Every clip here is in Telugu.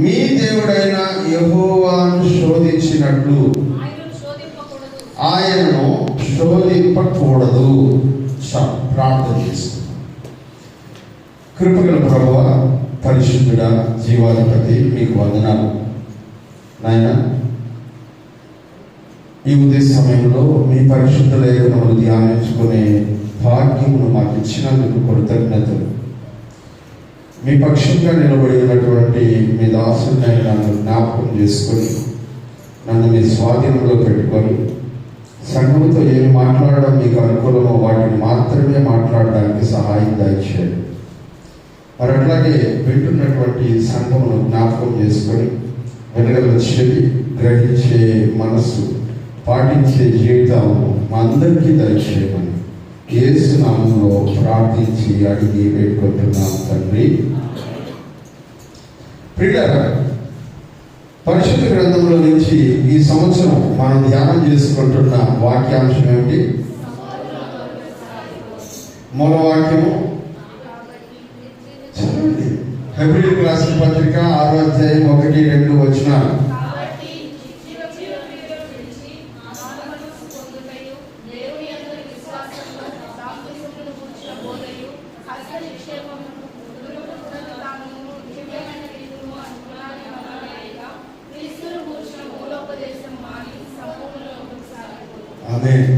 మీ దేవుడైన యెహోవాను శోధించినట్లు ఆయనను శోధింపకూడదు. ప్రార్థన చేస్తుంది. కృపగల ప్రభువా, పరిశుద్ధుడా, జీవాధిపతి, మీకు వందనాలు నాయన. ఈ ఉదయ సమయంలో మీ పరిశుద్ధ లేఖనములు ధ్యానించుకునే భాగ్యమును మాకు ఇచ్చినందుకు కృతజ్ఞతలు. మీ పక్షంగా నిలబడి ఉన్నటువంటి మీ దాసుని నన్ను జ్ఞాపకం చేసుకొని నన్ను మీ స్వాధీనంలో పెట్టుకొని సంఘముతో ఏమి మాట్లాడడం మీకు అనుకూలమో వాటిని మాత్రమే మాట్లాడడానికి సహాయం దయచేయండి. మరి అట్లాగే వింటున్నటువంటి సంఘమును జ్ఞాపకం చేసుకొని వెనగల చెవి, గ్రహించే మనస్సు, పాటించే జీవితాలను మా అందరికీ దయచేయమని యేసు నామములో ప్రార్థించి అడిగి వేడుకుంటున్నాం తండ్రి. ప్రియులారా, పరిశుద్ధ గ్రంథంలో నుంచి ఈ సంవత్సరం మనం ధ్యానం చేసుకుంటున్న వాక్యాంశం ఏమిటి? మూలవాక్యము చదవండి. హెబ్రీయులకు రాసిన పత్రిక 6వ అధ్యాయం 1-2 వచనాలు.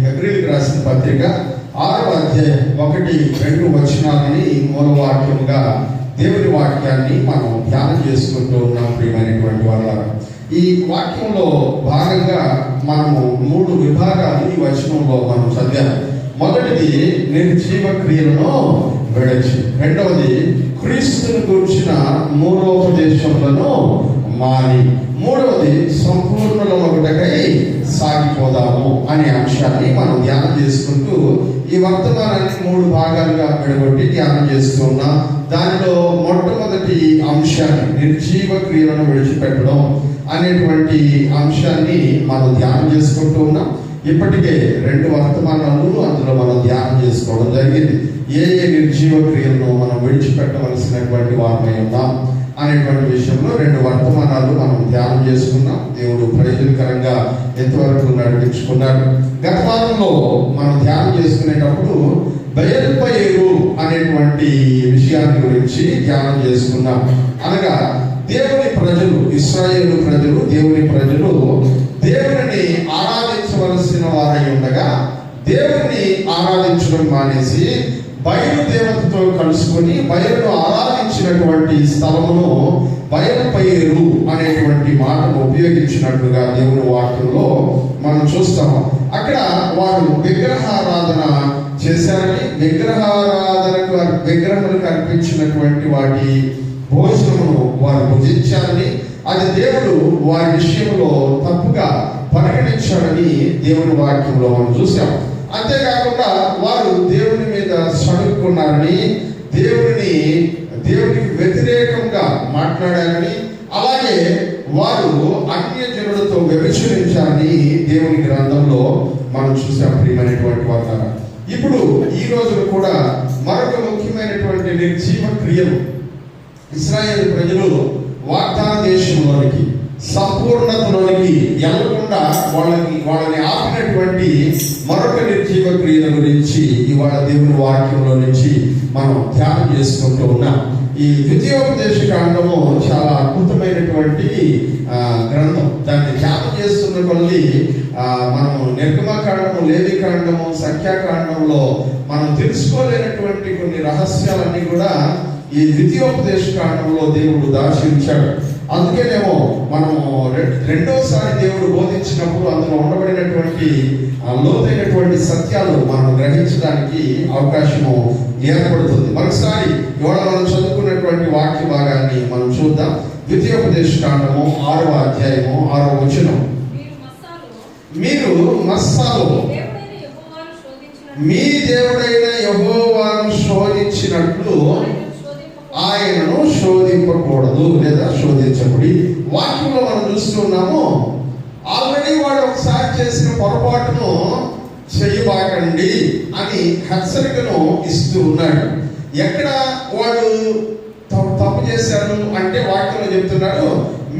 హెబ్రీయులకు రాసిన పత్రిక 6వ అధ్యాయం 1-2 వచనాలని మూలవాక్యముగా దేవుని వాక్యాన్ని మనం ధ్యానం చేసుకుంటూ ఉన్నాం. ప్రియమైనటువంటి వాళ్ళ, ఈ వాక్యంలో భాగంగా మనము 3 విభాగాలు ఈ వచనంలో మనం చదివాము. మొదటిది నిర్జీవ క్రియలను విడచి, రెండవది క్రీస్తుని గురించిన మూలోపదేశములను మాని, మూడవది సంపూర్ణులమగుటకై సాగిపోదాము అనే అంశాన్ని మనం ధ్యానం చేసుకుంటూ ఈ వర్తమానాన్ని 3 భాగాలుగా విడగొట్టి ధ్యానం చేస్తూ ఉన్నాం. దానిలో మొట్టమొదటి అంశాన్ని నిర్జీవ క్రియలను విడిచిపెట్టడం అనేటువంటి అంశాన్ని మనం ధ్యానం చేసుకుంటూ ఉన్నాం. ఇప్పటికే 2 వర్తమానాలు అందులో మనం ధ్యానం చేసుకోవడం జరిగింది. ఏ నిర్జీవ క్రియలను మనం విడిచిపెట్టవలసినటువంటి వారమై ఉన్నాం అనేటువంటి విషయంలో 2 వర్తమానాలు మనం ధ్యానం చేసుకున్నాం. దేవుడు ప్రయోజనకరంగా ఎంతవరకు నడిపించుకున్నాడు. గత వారంలో మనం ధ్యానం చేసుకునేటప్పుడు బయలుపేరు అనేటువంటి విషయాన్ని గురించి ధ్యానం చేసుకున్నాం. అనగా దేవుని ప్రజలు, ఇశ్రాయేలు ప్రజలు, దేవుని ప్రజలు దేవుని ఆరాధించవలసిన వారై ఉండగా దేవుని ఆరాధించడం మానేసి బయలు దేవతతో కలుసుకొని బయలును ఆరాధించినటువంటి స్థలమును బయలుపేరు అనేటువంటి మాటను ఉపయోగించినట్లుగా దేవుని వాక్యంలో మనం చూస్తాము. అక్కడ వారు విగ్రహారాధన చేశారని, విగ్రహములకు అర్పించినటువంటి వాటి భోజనమును వారు భుజించారని, అది దేవుడు వారి విషయంలో తప్పుగా పరిగణించాడని దేవుని వాక్యంలో మనం చూసాం. అంతేకాకుండా వారు దేవుని మీద సడుక్కున్నారని, దేవునికి వ్యతిరేకంగా మాట్లాడారని, అలాగే వారు అన్యజనులతో వ్యభిచరించారని దేవుని గ్రంథంలో మనం చూసాం. ప్రియమైనటువంటి వారు, ఇప్పుడు ఈ రోజున కూడా మరొక ముఖ్యమైనటువంటి నిర్జీవ క్రియలు ఇశ్రాయేలు ప్రజలు వాగ్దాన దేశంలోనికి, సంపూర్ణతలోనికి వెళ్ళకుండా వాళ్ళని ఆపినటువంటి మరొక నిర్జీవ క్రియల గురించి ఇవాళ దేవుని వాక్యంలో నుంచి మనం ధ్యానం చేసుకుంటూ ఉన్నాం. ఈ ద్వితీయోపదేశ కాండము చాలా అద్భుతమైనటువంటి గ్రంథం. దాన్ని ధ్యానం చేస్తున్న కొద్ది మనము నిర్గమకాండము, లేవికాండము, సంఖ్యాకాండంలో మనం తెలుసుకోలేనటువంటి కొన్ని రహస్యాలన్నీ కూడా ఈ ద్వితీయోపదేశ కాండంలో దేవుడు దాచించాడు. అందుకేనేమో మనము రెండోసారి దేవుడు బోధించినప్పుడు అందులో ఉండబడినటువంటి లోతైనటువంటి సత్యాలు మనం గ్రహించడానికి అవకాశము ఏర్పడుతుంది. మరోసారి ఇవాళ మనం చదువుకున్నటువంటి వాక్య భాగాన్ని మనం చూద్దాం. ద్వితీయోపదేశ కాండము 6వ అధ్యాయము 6వ వచనం. మీరు మస్సాలో మీ దేవుడైన యెహోవాను శోధించినట్లు ఆయనను శోధింపకూడదు లేదా శోధించకూడదు. వాక్యంలో మనం చూస్తున్నాము, ఆల్రెడీ వాడు ఒకసారి చేసిన పొరపాటును చేయబాకండి అని హెచ్చరికను ఇస్తూ ఉన్నాడు. ఎక్కడ వాడు తప్పు చేశారు అంటే వాక్యంలో చెప్తున్నాడు,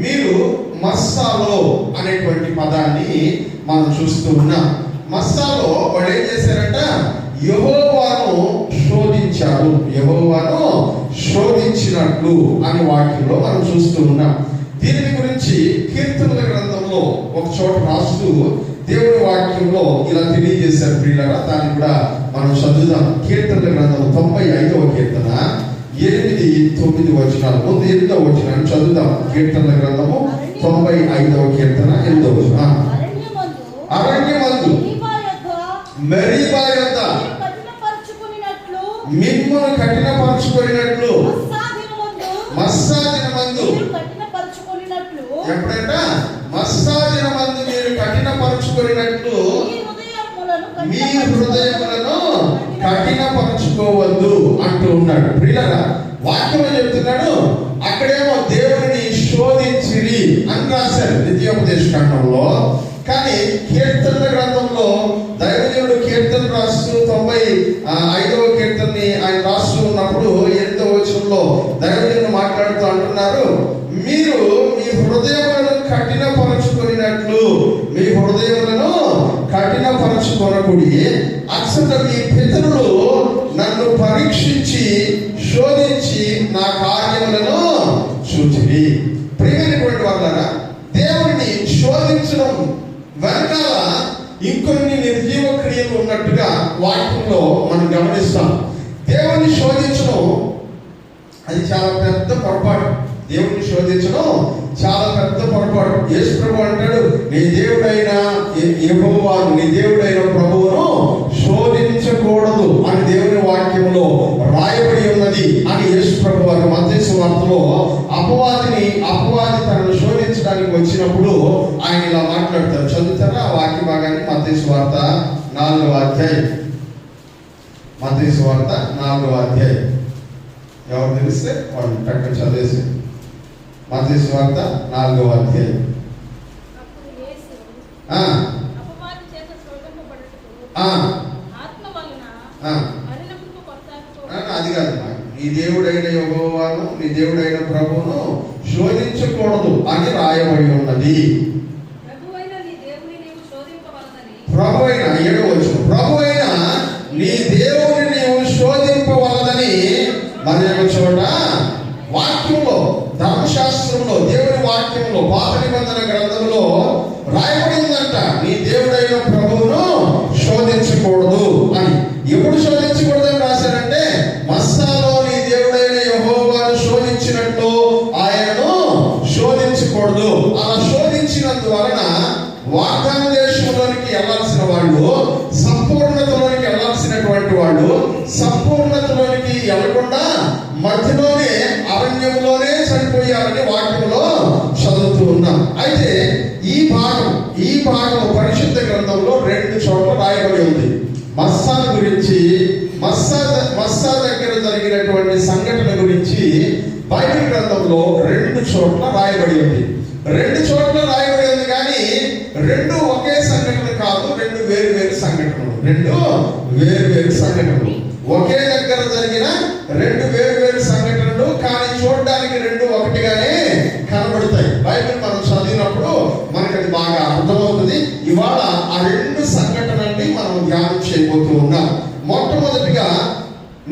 మీరు మస్సాలో అనేటువంటి పదాన్ని మనం చూస్తూ ఉన్నాం. మస్సాలో వాడు ఏం చేశారంట, యెహోవాను శోధించాడు, యెహోవాను శోధించినట్లు అని వాక్యంలో మనం చూస్తూ ఉన్నాం. దీని గురించి కీర్తనల గ్రంథంలో ఒక చోట రాస్తూ దేవుని వాక్యంలో ఇలా తెలియజేశారు ప్రియులారా. దాన్ని కూడా మనం చదువుదాం. కీర్తనల గ్రంథం 95వ కీర్తన 8-9 వచనాలు. ముందు 8వ వచనాన్ని చదువుదాం. కీర్తనల గ్రంథము 95వ కీర్తన 8వ వచనం. అరణ్యమందు మెరీబా యొద్ద మిమ్మును కఠినపరచుకొనినట్లు మస్సా దినమందు, ఎప్పుడంట మస్సా దినమందు మీరు కఠినపరచుకొనినట్లు మీ హృదయములను కఠినపరచుకోవద్దు అంటూ ఉన్నాడు. ప్రియులారా, వాక్యంలో చెప్తున్నాడు, అక్కడేమో దేవుడిని శోధించిరి అని రాశారు ద్వితీయోపదేశ ఖండంలో. కానీ కీర్తనల గ్రంథంలో దైవజనుడు కీర్తన రాస్తూ 95వ కీర్తనని ఆయన రాస్తూ ఉన్నప్పుడు 8వ వచనంలో దైవజనుడు మాట్లాడుతూ అంటున్నారు, మీరు మీ హృదయములను కఠినపరచుకొనినట్లు, మీ హృదయములను కఠినపరచుకొనకుడి, అక్షర మీ పితరులు నన్ను పరీక్షించి శోధించి నా కార్యములను చూచిరి. ప్రియమైనటువంటి వాళ్ళారా, దేవుడిని శోధించడం వెనకాల ఇంకొన్ని నిర్జీవ క్రియలు ఉన్నట్టుగా వాక్యంలో మనం గమనిస్తాం. దేవుని శోధించడం అది చాలా పెద్ద పొరపాటు. దేవుని శోధించడం చాలా పెద్ద పొరపాటు. యేసు ప్రభు అంటాడు, నీ దేవుడైన యెహోవాను, నీ దేవుడైన ప్రభువును శోధించకూడదు అని దేవుని వాక్యంలో రాయబడి ఉన్నది అని యేసు ప్రభు వారు మత్తయి సువార్తలో అపవాది తనను శోధించడానికి వచ్చినప్పుడు ఆయన ఇలా మాట్లాడతారు. చదువుతారా ఆ వాక్య భాగాన్ని? మత్తయి సువార్త 4వ అధ్యాయం. మత్తయి సువార్త 4వ అధ్యాయం. ఎవరు తెలిస్తే వాళ్ళు టక్కన చదివేసి. మత్తయి సువార్త 4వ అధ్యాయం. అది కాదు, నీ దేవుడైన యెహోవాను, నీ దేవుడైన ప్రభువును శోధించకూడదు అని రాయబడి ఉన్నది. ప్రభువైన 7వ వచనం, ప్రభువైన నీ దేవుని నీవు శోధింపవలదని మరి ఒక చోట వాక్యంలో, ధర్మశాస్త్రంలో, దేవుని వాక్యంలో, పాత నిబంధన గ్రంథంలో రాయబడి ఉందంట, నీ దేవుడైన ప్రభువును శోధించకూడదు అని. ఎప్పుడు శోధించకూడదు అని రాశారంటే, మస్సాలో నీ దేవుడైన యెహోవాను శోధించినట్లు ఆయనను శోధించకూడదు. అలా శోధించినందువలన వాగ్దాన దేశంలోనికి వెళ్ళాల్సిన వాళ్ళు, సంపూర్ణతలోనికి వెళ్ళాల్సినటువంటి వాళ్ళు సంపూర్ణతలోనికి వెళ్ళకుండా మధ్యలోనే అరణ్యంలోనే చనిపోయారని వాక్యంలో చదువుతూ ఉన్నాం. అయితే ఈ భాగం పరిశుద్ధ గ్రంథంలో 2 చోట్ల రాయబడి ఉంది. మస్సా గురించి, మస్సా దగ్గర జరిగినటువంటి సంఘటన గురించి బైబిల్ గ్రంథంలో 2 చోట్ల రాయబడి ఉంది. 2 చోట్ల రాయబడి ఉంది కానీ 2 ఒకే సంఘటన కాదు, 2 వేరు సంఘటనలు. 2 వేరు సంఘటనలు. ఒకే దగ్గర జరిగిన 2 వేరు సంఘటనలు, కానీ చూడడానికి 2 ఒకటిగానే కనబడతాయి. బైబిల్ మనం చదివినప్పుడు మనకు అది బాగా అర్థమవుతుంది. ఇవాళ ఆ 2 సంఘటనల్ని మనం ధ్యానం చేయబోతూ ఉన్నాం. మొట్టమొదటిగా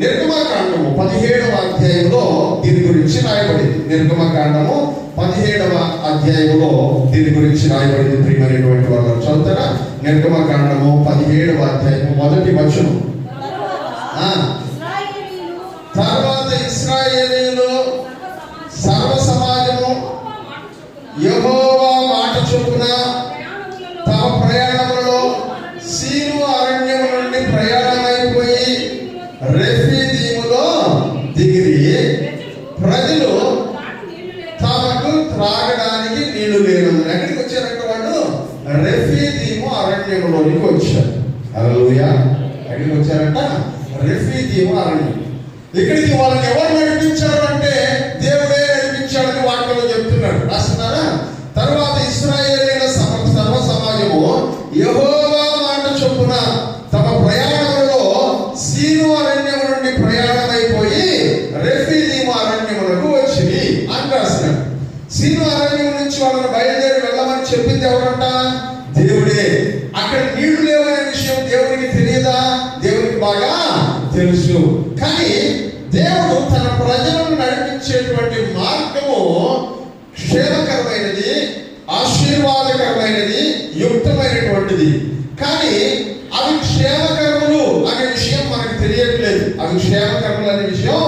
నిర్గమకాండము 17వ అధ్యాయంలో దీని గురించి రాయబడింది. నిర్గమకాండము 17వ అధ్యాయంలో దీని గురించి రాయబడింది. ప్రియమైనటువంటి వాళ్ళు చదువుతారా? నిర్గమకాండము 17వ అధ్యాయము 1వ వచనం. తర్వాత ఇశ్రాయేలీయులు సర్వ సమాజము యెహోవా మాట చొప్పున తమ ప్రయాణములలో సీను అరణ్యము నుండి ప్రయాణమైపోయి రెఫీదీములో దిగిరి. ప్రజలు తమకు త్రాగడానికి నీళ్లు లేను. ఎక్కడికి వచ్చారంటే వాళ్ళు రెఫీదీము అరణ్యములోనికి వచ్చారు. హల్లెలూయా. ఎక్కడికి వచ్చారంట? రెఫీదీము అరణ్యం. ఇక్కడికి వాళ్ళని ఎవరు నడిపించారు అంటే దేవుడే నడిపించాడని వాక్యంలో చెప్తున్నాడు. రాస్తున్నారా? తర్వాత ఇశ్రాయేలీయుల సర్వ సమాజము యెహోవా మాట చొప్పున తమ ప్రయాణంలో సీను అరణ్యం నుండి ప్రయాణమైపోయి రెఫీదీము అరణ్యములకు వచ్చింది అని రాస్తున్నాడు. సీను అరణ్యం నుంచి వాళ్ళని బయలుదేరి వెళ్ళమని చెప్పింది ఎవరంట? దేవుడే. అక్కడ నీళ్లు లేవనే విషయం దేవుడికి తెలియదా? దేవుడికి బాగా తెలుసు. కానీ దేవుడు తన ప్రజలను నడిపించేటువంటి మార్గము క్షేమకరమైనది, ఆశీర్వాదకరమైనది, యుక్తమైనటువంటిది. కానీ అవి క్షేమకరములు అనే విషయం మనకు తెలియట్లేదు. అవి క్షేమకరములు అనే విషయం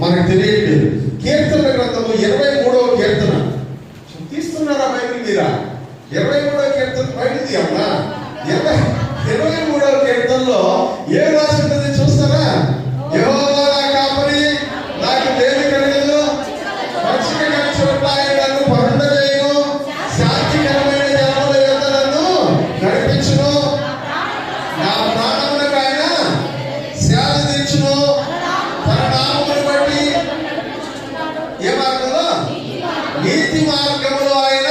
మనకు తెలియట్లేదు. కీర్తన గ్రంథము 23వ కీర్తన తీస్తున్నారా బైబిల్ మీరా? 23వ కీర్తన బైబిల్ తీయమ్మా. 23వ కీర్తనలో ఏ రాసి ఉంటుంది చూస్తారా? యెహోవా నా కాపరి, నాకు లేమి కలగదు, పచ్చిక చోట్ల ఆయన నన్ను పరుండజేయును, శాంతికరమైన జనముల యొద్ద నన్ను నడిపించును, నా ప్రాణములకు ఆయన సేద తీర్చును, తన నామమును బట్టి ఏ మార్గంలో? నీతి మార్గములో ఆయన.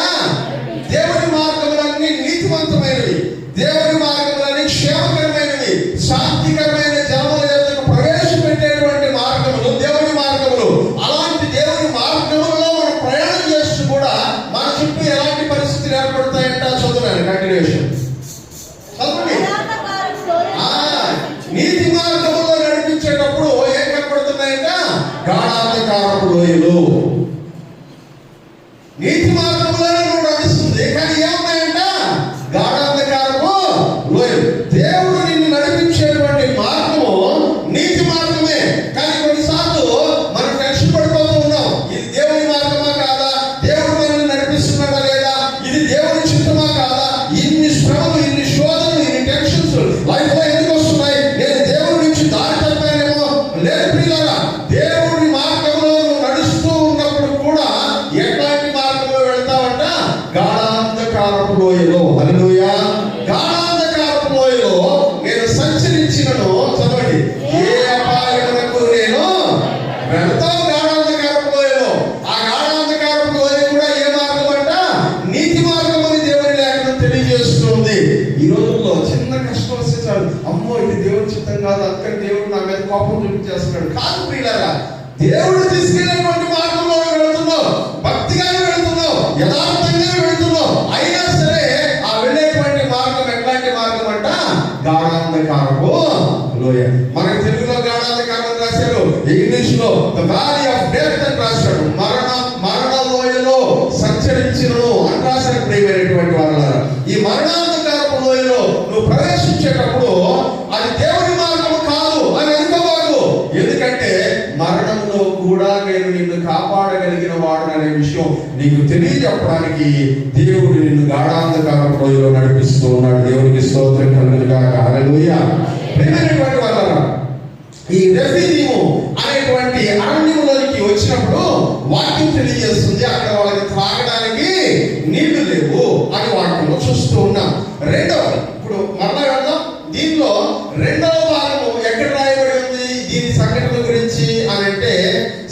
దేవుని మార్గములన్నీ నీతివంతమైనవి, దేవుని మార్గములన్నీ క్షేమకరమైనవి, శాంతికరమైన జనముల యొద్దకు ప్రవేశపెట్టేటువంటి మార్గములు దేవుని మార్గములు. అలాంటి దేవుని మార్గములలో మనం ప్రయాణం చేస్తూ కూడా మన చుట్టూ ఎలాంటి పరిస్థితులు ఏర్పడతాయంట? చదువుతాను కంటిన్యూషన్ చదవండి. నీతి మార్గములో నడిపించేటప్పుడు ఏం కనపడుతున్నాయంట? గాఢాంధకారపు లోయలు. నీతి మార్గంలోనే నువ్వు నడుస్తుంది, కానీ ఏమున్నాయంట? గాఢాంధకారపు లోయలు. దేవుడు నిన్ను నడిపించేటువంటి మార్గము నీతి మార్గమే. కానీ కొన్నిసార్లు మనం టెన్షన్ పడిపోతూ ఉన్నాం. ఇది దేవుని మార్గమా కాదా? దేవుడు మనల్ని నడిపిస్తున్నాడా లేదా? ఇది దేవుని చిత్తమా కాదా? ఇన్ని శ్రమలు, ఇన్ని శోధనలు, ఇన్ని టెన్షన్స్ లైఫ్ లో ఎందుకు వస్తున్నాయి? నేను దేవుడి నుంచి దారి తప్పానేమో? లేదు ప్రియులారా, దేవుడి మార్గంలో నువ్వు నడుస్తూ ఉన్నప్పుడు కూడా ఎట్లాంటి మార్గంలో వెళ్తావంట? గాఢాంధకారపు లోయలో. హల్లెలూయా. గాఢాంధకారపు లోయలో నేను సంచరించినను, చదవండి, ఏ అపాయమునకు నేను వెళ్తాను. గాఢాంధకారపు లోయలో. ఆ గాఢాంధకారపు లోయ కూడా ఏ మార్గం అంట? నీతి మార్గం అని దేవుని లేఖనం తెలియజేస్తుంది. ఈ రోజుల్లో చిన్న కష్టం వస్తే చాలు, అమ్మో ఇది దేవుని చిత్తం కాదు, అందుకని దేవుడు నా మీద కోపం చూపించేస్తున్నాడు. కాదు ప్రియులారా, దేవుడు తీసుకెళ్ళినటువంటి మార్గంలో వెళుతున్నావు, భక్తిగానే వెళుతున్నావు, యథార్థంగా వెళుతున్నావు. అయినా సరే ఆ వెళ్ళేటువంటి మార్గం ఎట్లాంటి మార్గం అంట? గాఢాంధకారపు లోయ. మనకి తెలుగులో గాఢాంధకారం రాశారు, ఇంగ్లీష్ లో ద వ్యాలీ ఆఫ్ డెత్ అని రాశాడు. మరణ లోయలో సంచరించినను అని రాశారు. ప్రియమైనటువంటి వాళ్ళారా, ఈ మరణాంధకారపు లోయలో నువ్వు ప్రవేశించేటప్పుడు అది దేవుని మార్గము కాదు అని అనుకోవాడు. ఎందుకంటే మరణంలో కూడా నేను నిన్ను కాపాడగలిగిన వాడు అనే విషయం నీకు తెలియజెప్పడానికి దేవుడు నిన్ను గాఢాంధకారపు లోయలో నడిపిస్తూ ఉన్నాడు. దేవునికి స్తోత్రం కలుగును గాక. హల్లెలూయా. ప్రియమైనటువంటి వాళ్ళారా, ఈ రెఫీదీము అనేటువంటి అరణ్యంలోనికి వచ్చినప్పుడు వాక్యం తెలియజేస్తుంది, అక్కడ వాళ్ళకి త్రాగడానికి నీళ్లు లేవు అని వాక్యంలో చూస్తూ ఉన్నాం. ఇప్పుడు మరలా వెళ్దాం. దీనిలో రెండవ భాగము ఎక్కడ రాయబడి ఉంది దీని సంఘటన గురించి అని అంటే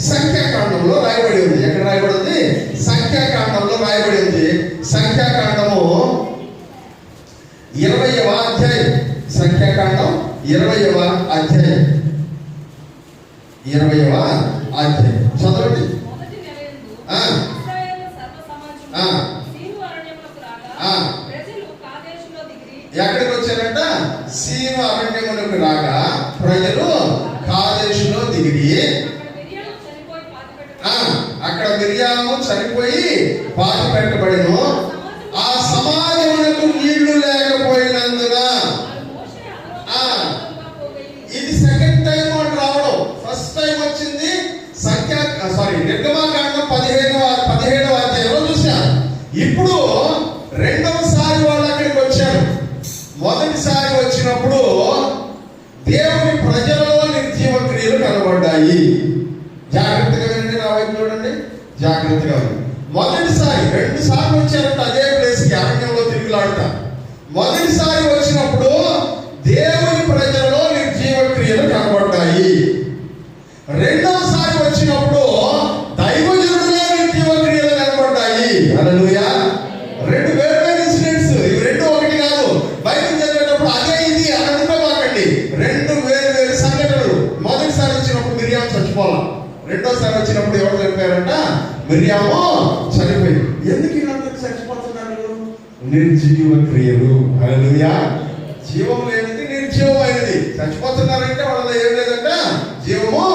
సంఖ్యాకాండంలో రాయబడి ఉంది. ఎక్కడ రాయబడి ఉంది? సంఖ్యాకాండంలో రాయబడి ఉంది. సంఖ్యాకాండము 20వ అధ్యాయం. సంఖ్యాకాండం 20వ అధ్యాయం. 20వ అధ్యాయం చదవండి. ఎక్కడికి వచ్చారంట? సీను అరణ్యమునకు రాగా ప్రజలు కాదేశులో దిగిరి. అక్కడ మిర్యాము చనిపోయి పాతి పెట్టబడిను. ఆ సమాజమునకు నీళ్లు లేకపోయినందున ఇది సెకండ్ టైం అని రావడం. ఫస్ట్ టైం వచ్చింది నిర్గమాకాండం 17వ అధ్యాయంలో చూశాను. ఇప్పుడు రెండవసారి వాళ్ళు అక్కడికి వచ్చారు. మొదటిసారి వచ్చినప్పుడు దేవుని ప్రజలలో నిర్జీవ క్రియలు కనబడ్డాయి. జాగ్రత్తగా వినండి, నా వైపు చూడండి, జాగ్రత్తగా. మొదటిసారి 2 సార్లు వచ్చారంట అదే ప్లేస్ కి, అరణ్యంలో తిరుగులాడుతా. మొదటిసారి వచ్చినప్పుడు దేవుని ప్రజలలో నిర్జీవ క్రియలు కనబడ్డాయి. రెండవసారి వచ్చినప్పుడు దైవజనుడిలో నిర్జీవ క్రియలు కనబడ్డాయి. హల్లెలూయా. 2 వేరు ఇన్సిడెంట్స్, ఇవి 2 ఒకటి కాదు. బైబిల్ చదివేటప్పుడు అదే ఇది అని అనుకోమాకండి. 2 వేరు సంఘటనలు. మొదటిసారి వచ్చినప్పుడు మిర్యాము చచ్చిపోవాలి. రెండోసారి వచ్చినప్పుడు ఎవరు చనిపోయారంట? మిర్యాము మిరియాము చనిపోయింది. ఎందుకు వీళ్ళందరూ చచ్చిపోతున్నారు? నిర్జీవ క్రియలు. హల్లెలూయా. జీవం లేనిది నిర్జీవమైనది. చచ్చిపోతున్నారంటే వాళ్ళలో ఏం లేదంట, జీవము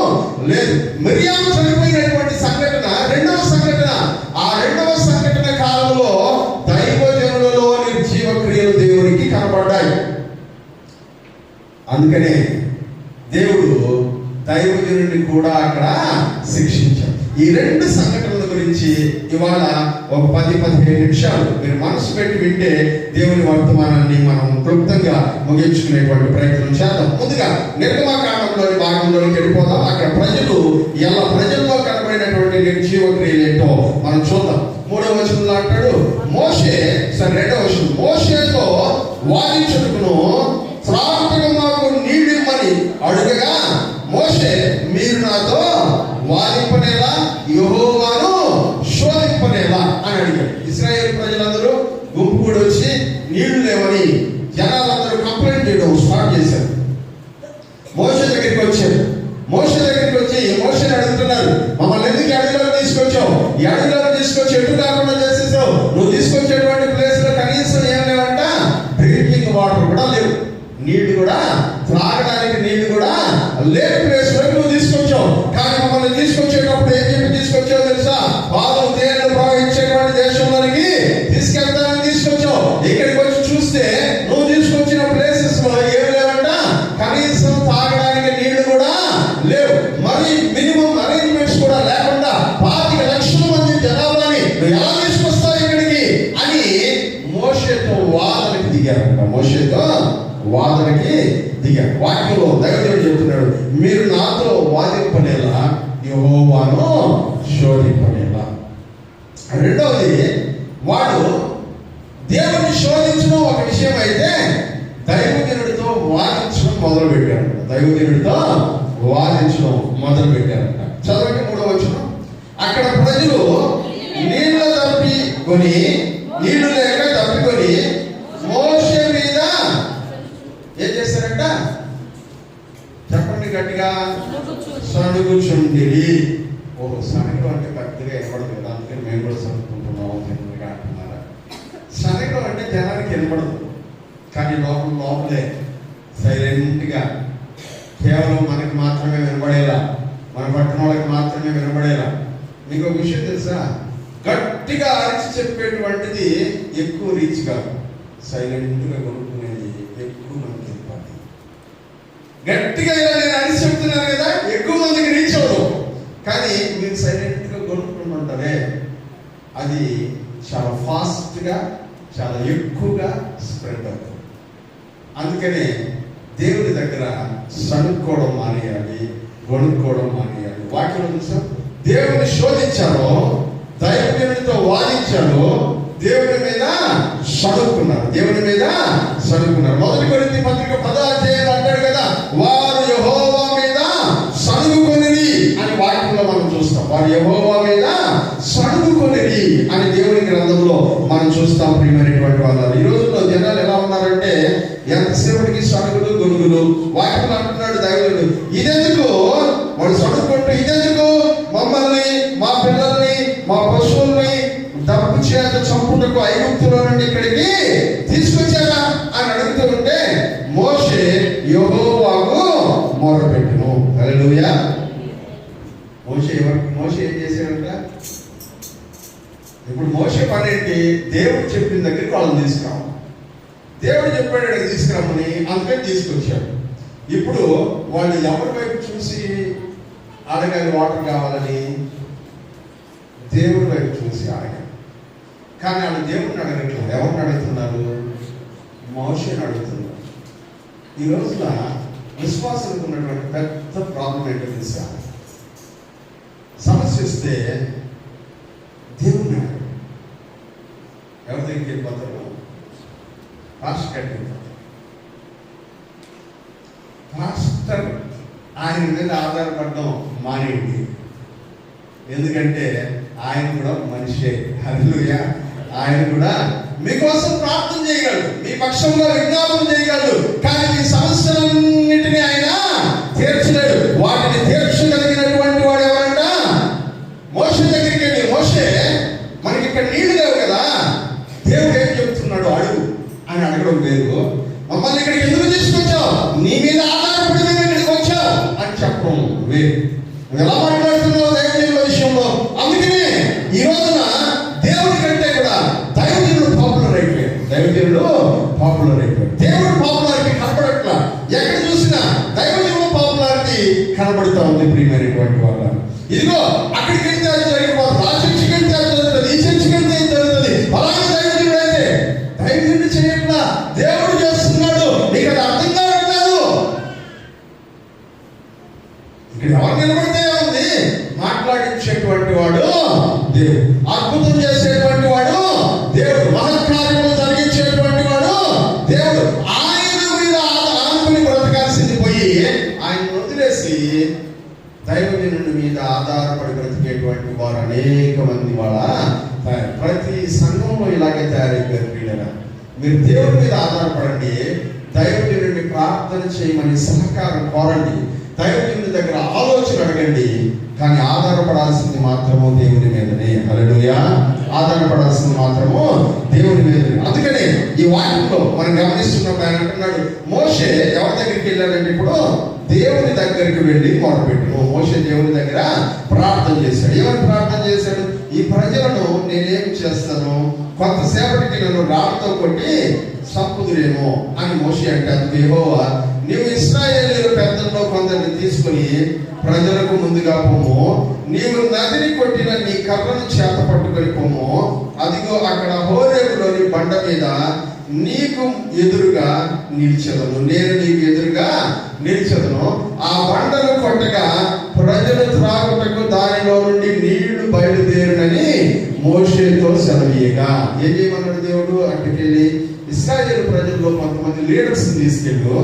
లేదు. మిరియాము చనిపోయినటువంటి సంఘటన రెండవ సంఘటన. ఆ రెండవ సంఘటన కాలంలో దైవజనులలో నిర్జీవ క్రియలు దేవునికి కనబడ్డాయి. అందుకనే దేవుడు దైవజనుడిని కూడా అక్కడ శిక్షించాడు. ఈ రెండు సంఘటనల గురించి ఇవాళ ఒక 10-15 నిమిషాలు మీరు మనసు పెట్టి వింటే దేవుని వర్తమానాన్ని మనం క్లుప్తంగా ముగించుకునేటువంటి ప్రయత్నం చేద్దాం. ముందుగా నిర్గమకాండంలోని భాగంలోకి వెళ్ళిపోదాం. అక్కడ ప్రజల్లో కనబడినటువంటి నిర్జీవ క్రియలు ఏంటో మనం చూద్దాం. 3వ వచనంలో అంటాడు, రెండవ వచనం, మోషేతో వాదించుటకును త్రాగుటకు మాకు నీళ్ళిమ్మని అడుగగా మోషే, మీరు నాతో వాదింపనేలా, యెహోవాను శోధింపనేలా అని అడిగాడు. ఇశ్రాయేలు ప్రజలందరూ గుంపు కూడా వచ్చి నీళ్లు లేవని జనాలందరూ కంప్లైంట్ చేయడం స్టార్ట్ చేశారు. మోషే దగ్గరికి వచ్చి మోషేని అడుగుతున్నారు, మమ్మల్ని ఎందుకు అడవిలో తీసుకొచ్చావు? ఈ అడవిలో తీసుకొచ్చి ఎటు కాకుండా చేసేసావు. నువ్వు తీసుకొచ్చేటువంటి ప్లేస్ లో కనీసం ఏం లేవంట, డ్రింకింగ్ వాటర్ కూడా లేవు, నీళ్లు కూడా త్రాగడానికి నీళ్లు కూడా లేని ప్లేస్ లో నువ్వు తీసుకొచ్చావు. కానీ మమ్మల్ని తీసుకొచ్చేటప్పుడు ఏం చెప్పి తీసుకొచ్చావు తెలుసా? పాలు తేనెలు ప్రవహించేటువంటి దేశంలోనికి తీసుకెళ్తానని తీసుకొచ్చావు. ఇక్కడికి వచ్చి చూస్తే నువ్వు తీసుకొచ్చిన ప్లేసెస్ లో ఏమి లేవంట, కనీసం తాగడానికి నీళ్లు కూడా లేవు. మరి మినిమం అరేంజ్మెంట్స్ కూడా లేకుండా 25 లక్షల మంది జనాభాని నువ్వు ఎలా తీసుకొస్తావు ఇక్కడికి అని మోషేతో వాదనకి దిగారు. వాక్యంలో దైవజనుడు చెప్తున్నాడు, మీరు నాతో వాదింపనేలా, యెహోవాను శోధింపనేలా. రెండవది, వాడు దేవుని శోధించడం ఒక విషయం అయితే దైవజనుడితో వాదించడం మొదలు పెట్టారంట. చదవండి 3వ వచనం. అక్కడ ప్రజలు నీళ్లు లేక తప్పికొని మోషే మీద ఏం చేస్తారంట, చెప్పండి గట్టిగా, సణుగుచుండిరి. సనగడం అంటే కరెక్ట్గా వినపడదు కదా, అందుకని మేము కూడా సనుకుంటున్నాము అంటున్నారా? సనగడం అంటే జనానికి వినపడదు, కానీ లోపలే సైలెంట్గా కేవలం మనకి మాత్రమే వినపడేలా, మన పట్టణ వాళ్ళకి మాత్రమే వినపడేలా. మీకు ఒక విషయం తెలుసా? గట్టిగా అరిచి చెప్పేటువంటిది ఎక్కువ రీచ్ కాదు, సైలెంట్గా కొనుక్కునేది ఎక్కువ మందికి వెళ్ళిపోతుంది. గట్టిగా ఇలా నేను అరిచి చెప్తున్నాను కదా, ఎక్కువ మందికి రీచ్ అవ్వదు. కానీ మీరు సైలెంట్గా కొనుక్కుంటుంటారే, అది చాలా ఫాస్ట్గా, చాలా ఎక్కువగా స్ప్రెడ్ అవుతుంది. అందుకనే దేవుని దగ్గర సనుక్కోవడం మానేయాలి, కొనుక్కోవడం మానేయాలి. వాక్యం తెలుసా? దేవుని శోధించారో, దైవజనుడితో వాదించారో, దేవుని మీద సనుక్కున్నారు. 1 కొరింథీ పత్రిక 10వ అధ్యాయంలో అంటాడు కదా, వారు యెహోవా మీద సనుగుకొనిరి అని వాక్యంలో మనం చూస్తాం. వారు యెహోవా మీద సనుగుకొనిరి అని దేవుని గ్రంథంలో మనం చూస్తాం. ప్రియమైనటువంటి వాళ్ళు, ఈ రోజుల్లో జనాలు ఎలా ఉన్నారంటే ఎంతసేపటికి సనుగులు గొనుగులు. వాక్యంలో అంటున్నాడు దైవజనుడు, ఇదెందుకు వాడు సనుక్కుంటూ, ఇదెందుకు మమ్మల్ని, మా పిల్లల్ని, మా పశువుల్ని డబ్బు చేత చంపుటకు ఐగుప్తులో నుండి ఇక్కడికి తీసుకొచ్చారా అని అడుగుతూ ఉంటే మోషే యెహోవాకు మొరపెట్టును. హల్లెలూయా. మోషే ఏం చేశాడంట? ఇప్పుడు మోషే పని ఏంటి? దేవుడు చెప్పిన దగ్గరికి వాళ్ళని తీసుకురావు. దేవుడు చెప్పాడు అక్కడికి తీసుకురామని, అందుకని తీసుకొచ్చాడు. ఇప్పుడు వాళ్ళు ఎవరి వైపు చూసి అడగాలి వాటర్ కావాలని? దేవుడి వైపు చూసి అడగాలి. కానీ వాళ్ళు దేవుడిని అడగట్లేదు. ఎవరిని అడుగుతున్నారు? మోషేని అడుగుతున్నారు. ఈ రోజున విశ్వాసానికి ఉన్నటువంటి పెద్ద ప్రాబ్లం ఏంటో తెలుసా? సమస్య వస్తే దేవుడిని అడగరు. ఎవరి దగ్గరికి వెళ్ళిపోతారు? పాస్టర్ ఆయన మీద ఆధారపడడం మానేయండి. ఎందుకంటే ఆయన కూడా మనిషే. హల్లెలూయా. ఆయన కూడా మీకోసం ప్రార్థన చేయగలడు, మీ పక్షంలో విజ్ఞాపన చేయగలడు. కానీ మీ సమస్యలన్నింటినీ ఆయన తీర్చలేడు. వాటిని తీర్చగలిగినటువంటి వాడు ఎవరంట? మోషే దగ్గరికి వెళ్ళి, మోషే ఇక్కడ నీళ్లు లేవు కదా, దేవుడు ఏం చెప్తున్నాడు అడుగు అని అడగడం వేరు, మమ్మల్ని ఇక్కడికి ఎందుకు తీసుకొచ్చావు, నీ మీద ఆధారపడి మేము ఇక్కడికి వచ్చావు అని చెప్పడం వేరు. ఎలా మాట్లాడుతున్నావు దైవజనుల విషయంలో? అందుకనే ఈ రోజున దేవుడి కంటే కూడా దైవజనుడు పాపులర్ అయిపోయాడు. దైవజనుడు పాపులర్ అయిపోయాడు. దేవుడు పాపులారిటీ కనపడట్లా. ఎక్కడ చూసినా దైవజనుడు పాపులారిటీ కనబడుతూ ఉంది. ప్రియమైనటువంటి వాళ్ళ, ఇదిగో అక్కడికి వెళ్తే అది జరిగిపోతుంది, ఆ చర్చికి వెళ్తే అది జరుగుతుంది, ఈ చర్చికి వెళ్తే ఇది జరుగుతుంది. అలాగే దైవజనుడు అయితే దైవజనుడు చేయట్లా, దేవుడు చేస్తున్నాడు. నీకు అది అర్థం కావట్లేదు. ఇక్కడ ఎవరు నిలబడితే ఉంది? మాట్లాడించేటువంటి వాడు దేవుడు, అద్భుతం చేసేటువంటి వాడు దేవుడు, మహత్కార్యములు జరిగించేటువంటి వాడు దేవుడు. ఆయన మీద ఆనుకుని బ్రతకాల్సింది పోయి ఆయన వదిలేసి దైవజనుడి మీద ఆధారపడి బ్రతికేటువంటి వారు అనేక మంది వాళ్ళ ప్రతి సంఘంలో ఇలాగే తయారైపోయారు. పిల్లల, మీరు దేవుడి మీద ఆధారపడండి, దైవజనుడిని ప్రార్థన చేయమని సహకారం కోరండి, దైవజనుడి దగ్గర ఆలోచన అడగండి. కానీ ఆధారపడాల్సింది మాత్రము దేవుని మీదనే. హల్లెలూయా. ఆధారపడాల్సింది మాత్రము దేవుని మీదనే. అందుకనే ఈ వాక్యంలో మనం గమనిస్తున్నప్పుడు ఆయన అంటున్నాడు, మోషే ఎవరి దగ్గరికి వెళ్ళాడంటే ఇప్పుడు దేవుని దగ్గరికి వెళ్ళి మొదలుపెట్టు. మోషే దేవుని దగ్గర ప్రార్థన చేశాడు. ఏమని ప్రార్థన చేశాడు? ఈ ప్రజలను నేనేం చేస్తాను, కొంతసేపటికి నన్ను రాళ్ళతో కొట్టి సంపుదురేమో అని మోషే అంటే, అందుకు యెహోవా, నీవు ఇశ్రాయేలీయుల పెద్దల్లో కొందరిని తీసుకుని ప్రజలకు ముందుగా పోము, నీవు నదిని కొట్టిన నీ కర్రను చేత పట్టుకొని పోము, అదిగో అక్కడ హోరేబులోని బండ మీద నీకు ఎదురుగా నిలిచెదను, నేను నీకు ఎదురుగా నిలిచెదను. ఆ బండను కొట్టగా ప్రజలు త్రాగుటకు దానిలో నుండి నీళ్లు బయలుదేరునని మోషేతో సెలవీయగా. ఏం చేయమన్నాడు దేవుడు? అక్కడికెళ్ళి ఇశ్రాయేలు ప్రజల్లో కొంతమంది లీడర్స్ తీసుకెళ్ళు,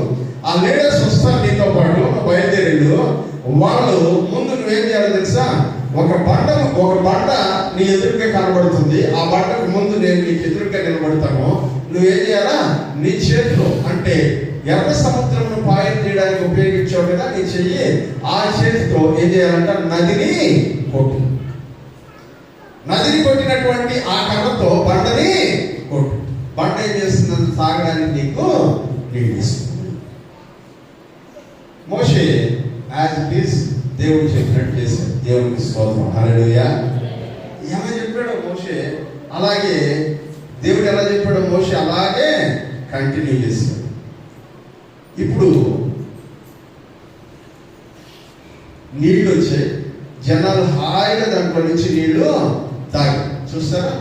ఆ లీడర్స్ వస్తారు నీతో పాటు, బయలుదేరేళ్ళు. వాళ్ళు ముందు నువ్వేం చేయాలో తెలుసా? ఒక బండ నీ ఎదురుగా కనబడుతుంది. ఆ బండకు ముందు నేను నీకు ఎదురుగా నిలబడతాను. నువ్వేం చేయాలా? నీ చేతిలో, అంటే ఎర్ర సముద్రంను పాయం చేయడానికి ఉపయోగించావు కదా నీ చెయ్యి, ఆ చేతితో ఏం చేయాలంట? నదిని కొట్టు. నదిని కొట్టినటువంటి ఆ కర్రతో బండని కొట్టు. బండ ఏం చేస్తున్నది? తాగడానికి నీకు నీళ్ళు ఇస్తుంది. మోషే యాజ్ ఇట్ ఈస్ దేవుడు చెప్పినట్టు చేశాడు. దేవునికి స్తోత్రం. హల్లెలూయా. ఏమని చెప్పాడు మోషే? అలాగే దేవుడు ఎలా చెప్పాడో మోషే అలాగే కంటిన్యూ చేశాడు. ఇప్పుడు నీళ్ళు వచ్చాయి, జనాలు హాయిగా దాంట్లో నుంచి నీళ్లు తాగి. చూస్తారా?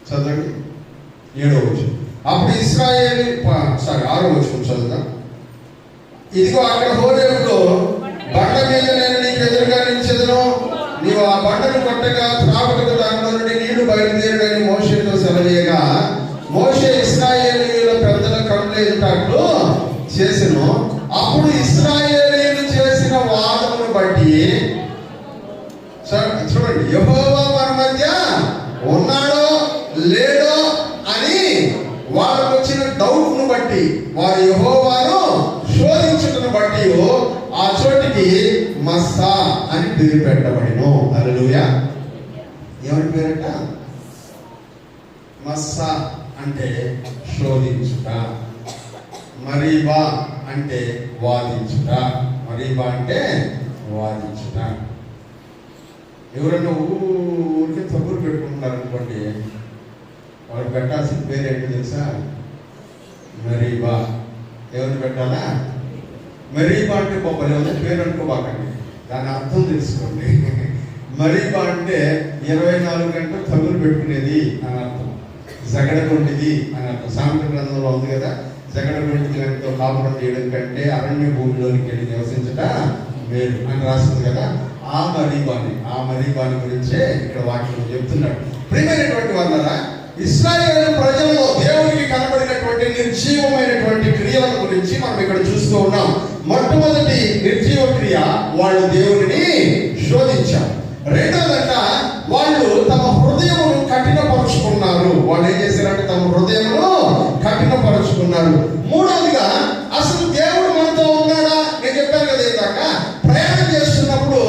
చదవండి 7వ వచనం. అప్పుడు ఇశ్రాయేలు 6వ వచనం చదువుతాం. ఇదిగో అక్కడ హోరేబులో బండ మీద నేను నీకు ఎదురుగా నిలిచెదను, నీవు ఆ బండను కొట్టగా త్రాగుటకు దానిలో నుండి నీళ్లు బయలుదేరుడని మోషేతో సెలవీయగా, మోషే ఇశ్రాయేలీయుల పెద్దల కళ్ళు ఎదుటట్లు చేసెను. అప్పుడు ఇశ్రాయేలీయులు చేసిన వాదమును బట్టి, చూడండి, యెహోవా మన మధ్య ఉన్నాడో లేడో అని వాళ్ళకు వచ్చిన డౌట్ ను బట్టి, వారు యెహోవాను శోధించుటను బట్టి ఆ చోటికి మస్సా అని పేరు పెట్టబడిను. హల్లెలూయా. ఎవరి పేరట? మస్సా అంటే శోధించుట, మరీబా అంటే వాదించుట. మరీబా అంటే వాదించుట. ఎవరన్నా ఊరికే తప్పులు పెట్టుకుంటున్నారు అనుకోండి, వాళ్ళు పెట్టాల్సిన పేరు ఏంటి తెలుసా? మరీబా. ఎవరిని పెట్టాలా? మరీబా అంటే బొబ్బలు ఏమైనా పేరు అనుకోబాకండి, దాని అర్థం తెలుసుకోండి. మరీబా అంటే 24 గంటలు తగులు పెట్టుకునేది అని అర్థం, జగడగొండిది అని అర్థం. సామెత గ్రంథంలో ఉంది కదా, జగడగొండిది గంటతో కాపురం చేయడం కంటే అరణ్య భూమిలోనికి వెళ్ళి నివసించట మేలు అని రాసింది కదా. ఆ మరీబాని గురించే ఇక్కడ వాక్యం చెప్తున్నాడు. ప్రియమైనటువంటి వాళ్ళరా, ఇశ్రాయేలు ప్రజల్లో దేవునికి కనబడినటువంటి నిర్జీవమైనటువంటి క్రియల గురించి మనం ఇక్కడ చూస్తూ ఉన్నాం. మొట్టమొదటి నిర్జీవ క్రియ, వాళ్ళు దేవుని శోధించారు. రెండోదంట, వాళ్ళు తమ హృదయమును కఠినపరుచుకున్నారు. వాళ్ళు ఏం చేశారంటే తమ హృదయమును కఠినపరుచుకున్నారు. మూడవదిగా, అసలు దేవుడు మనతో ఉన్నాడా? నేను చెప్పాను కదా ఇందాక, ప్రయాణం చేస్తున్నప్పుడు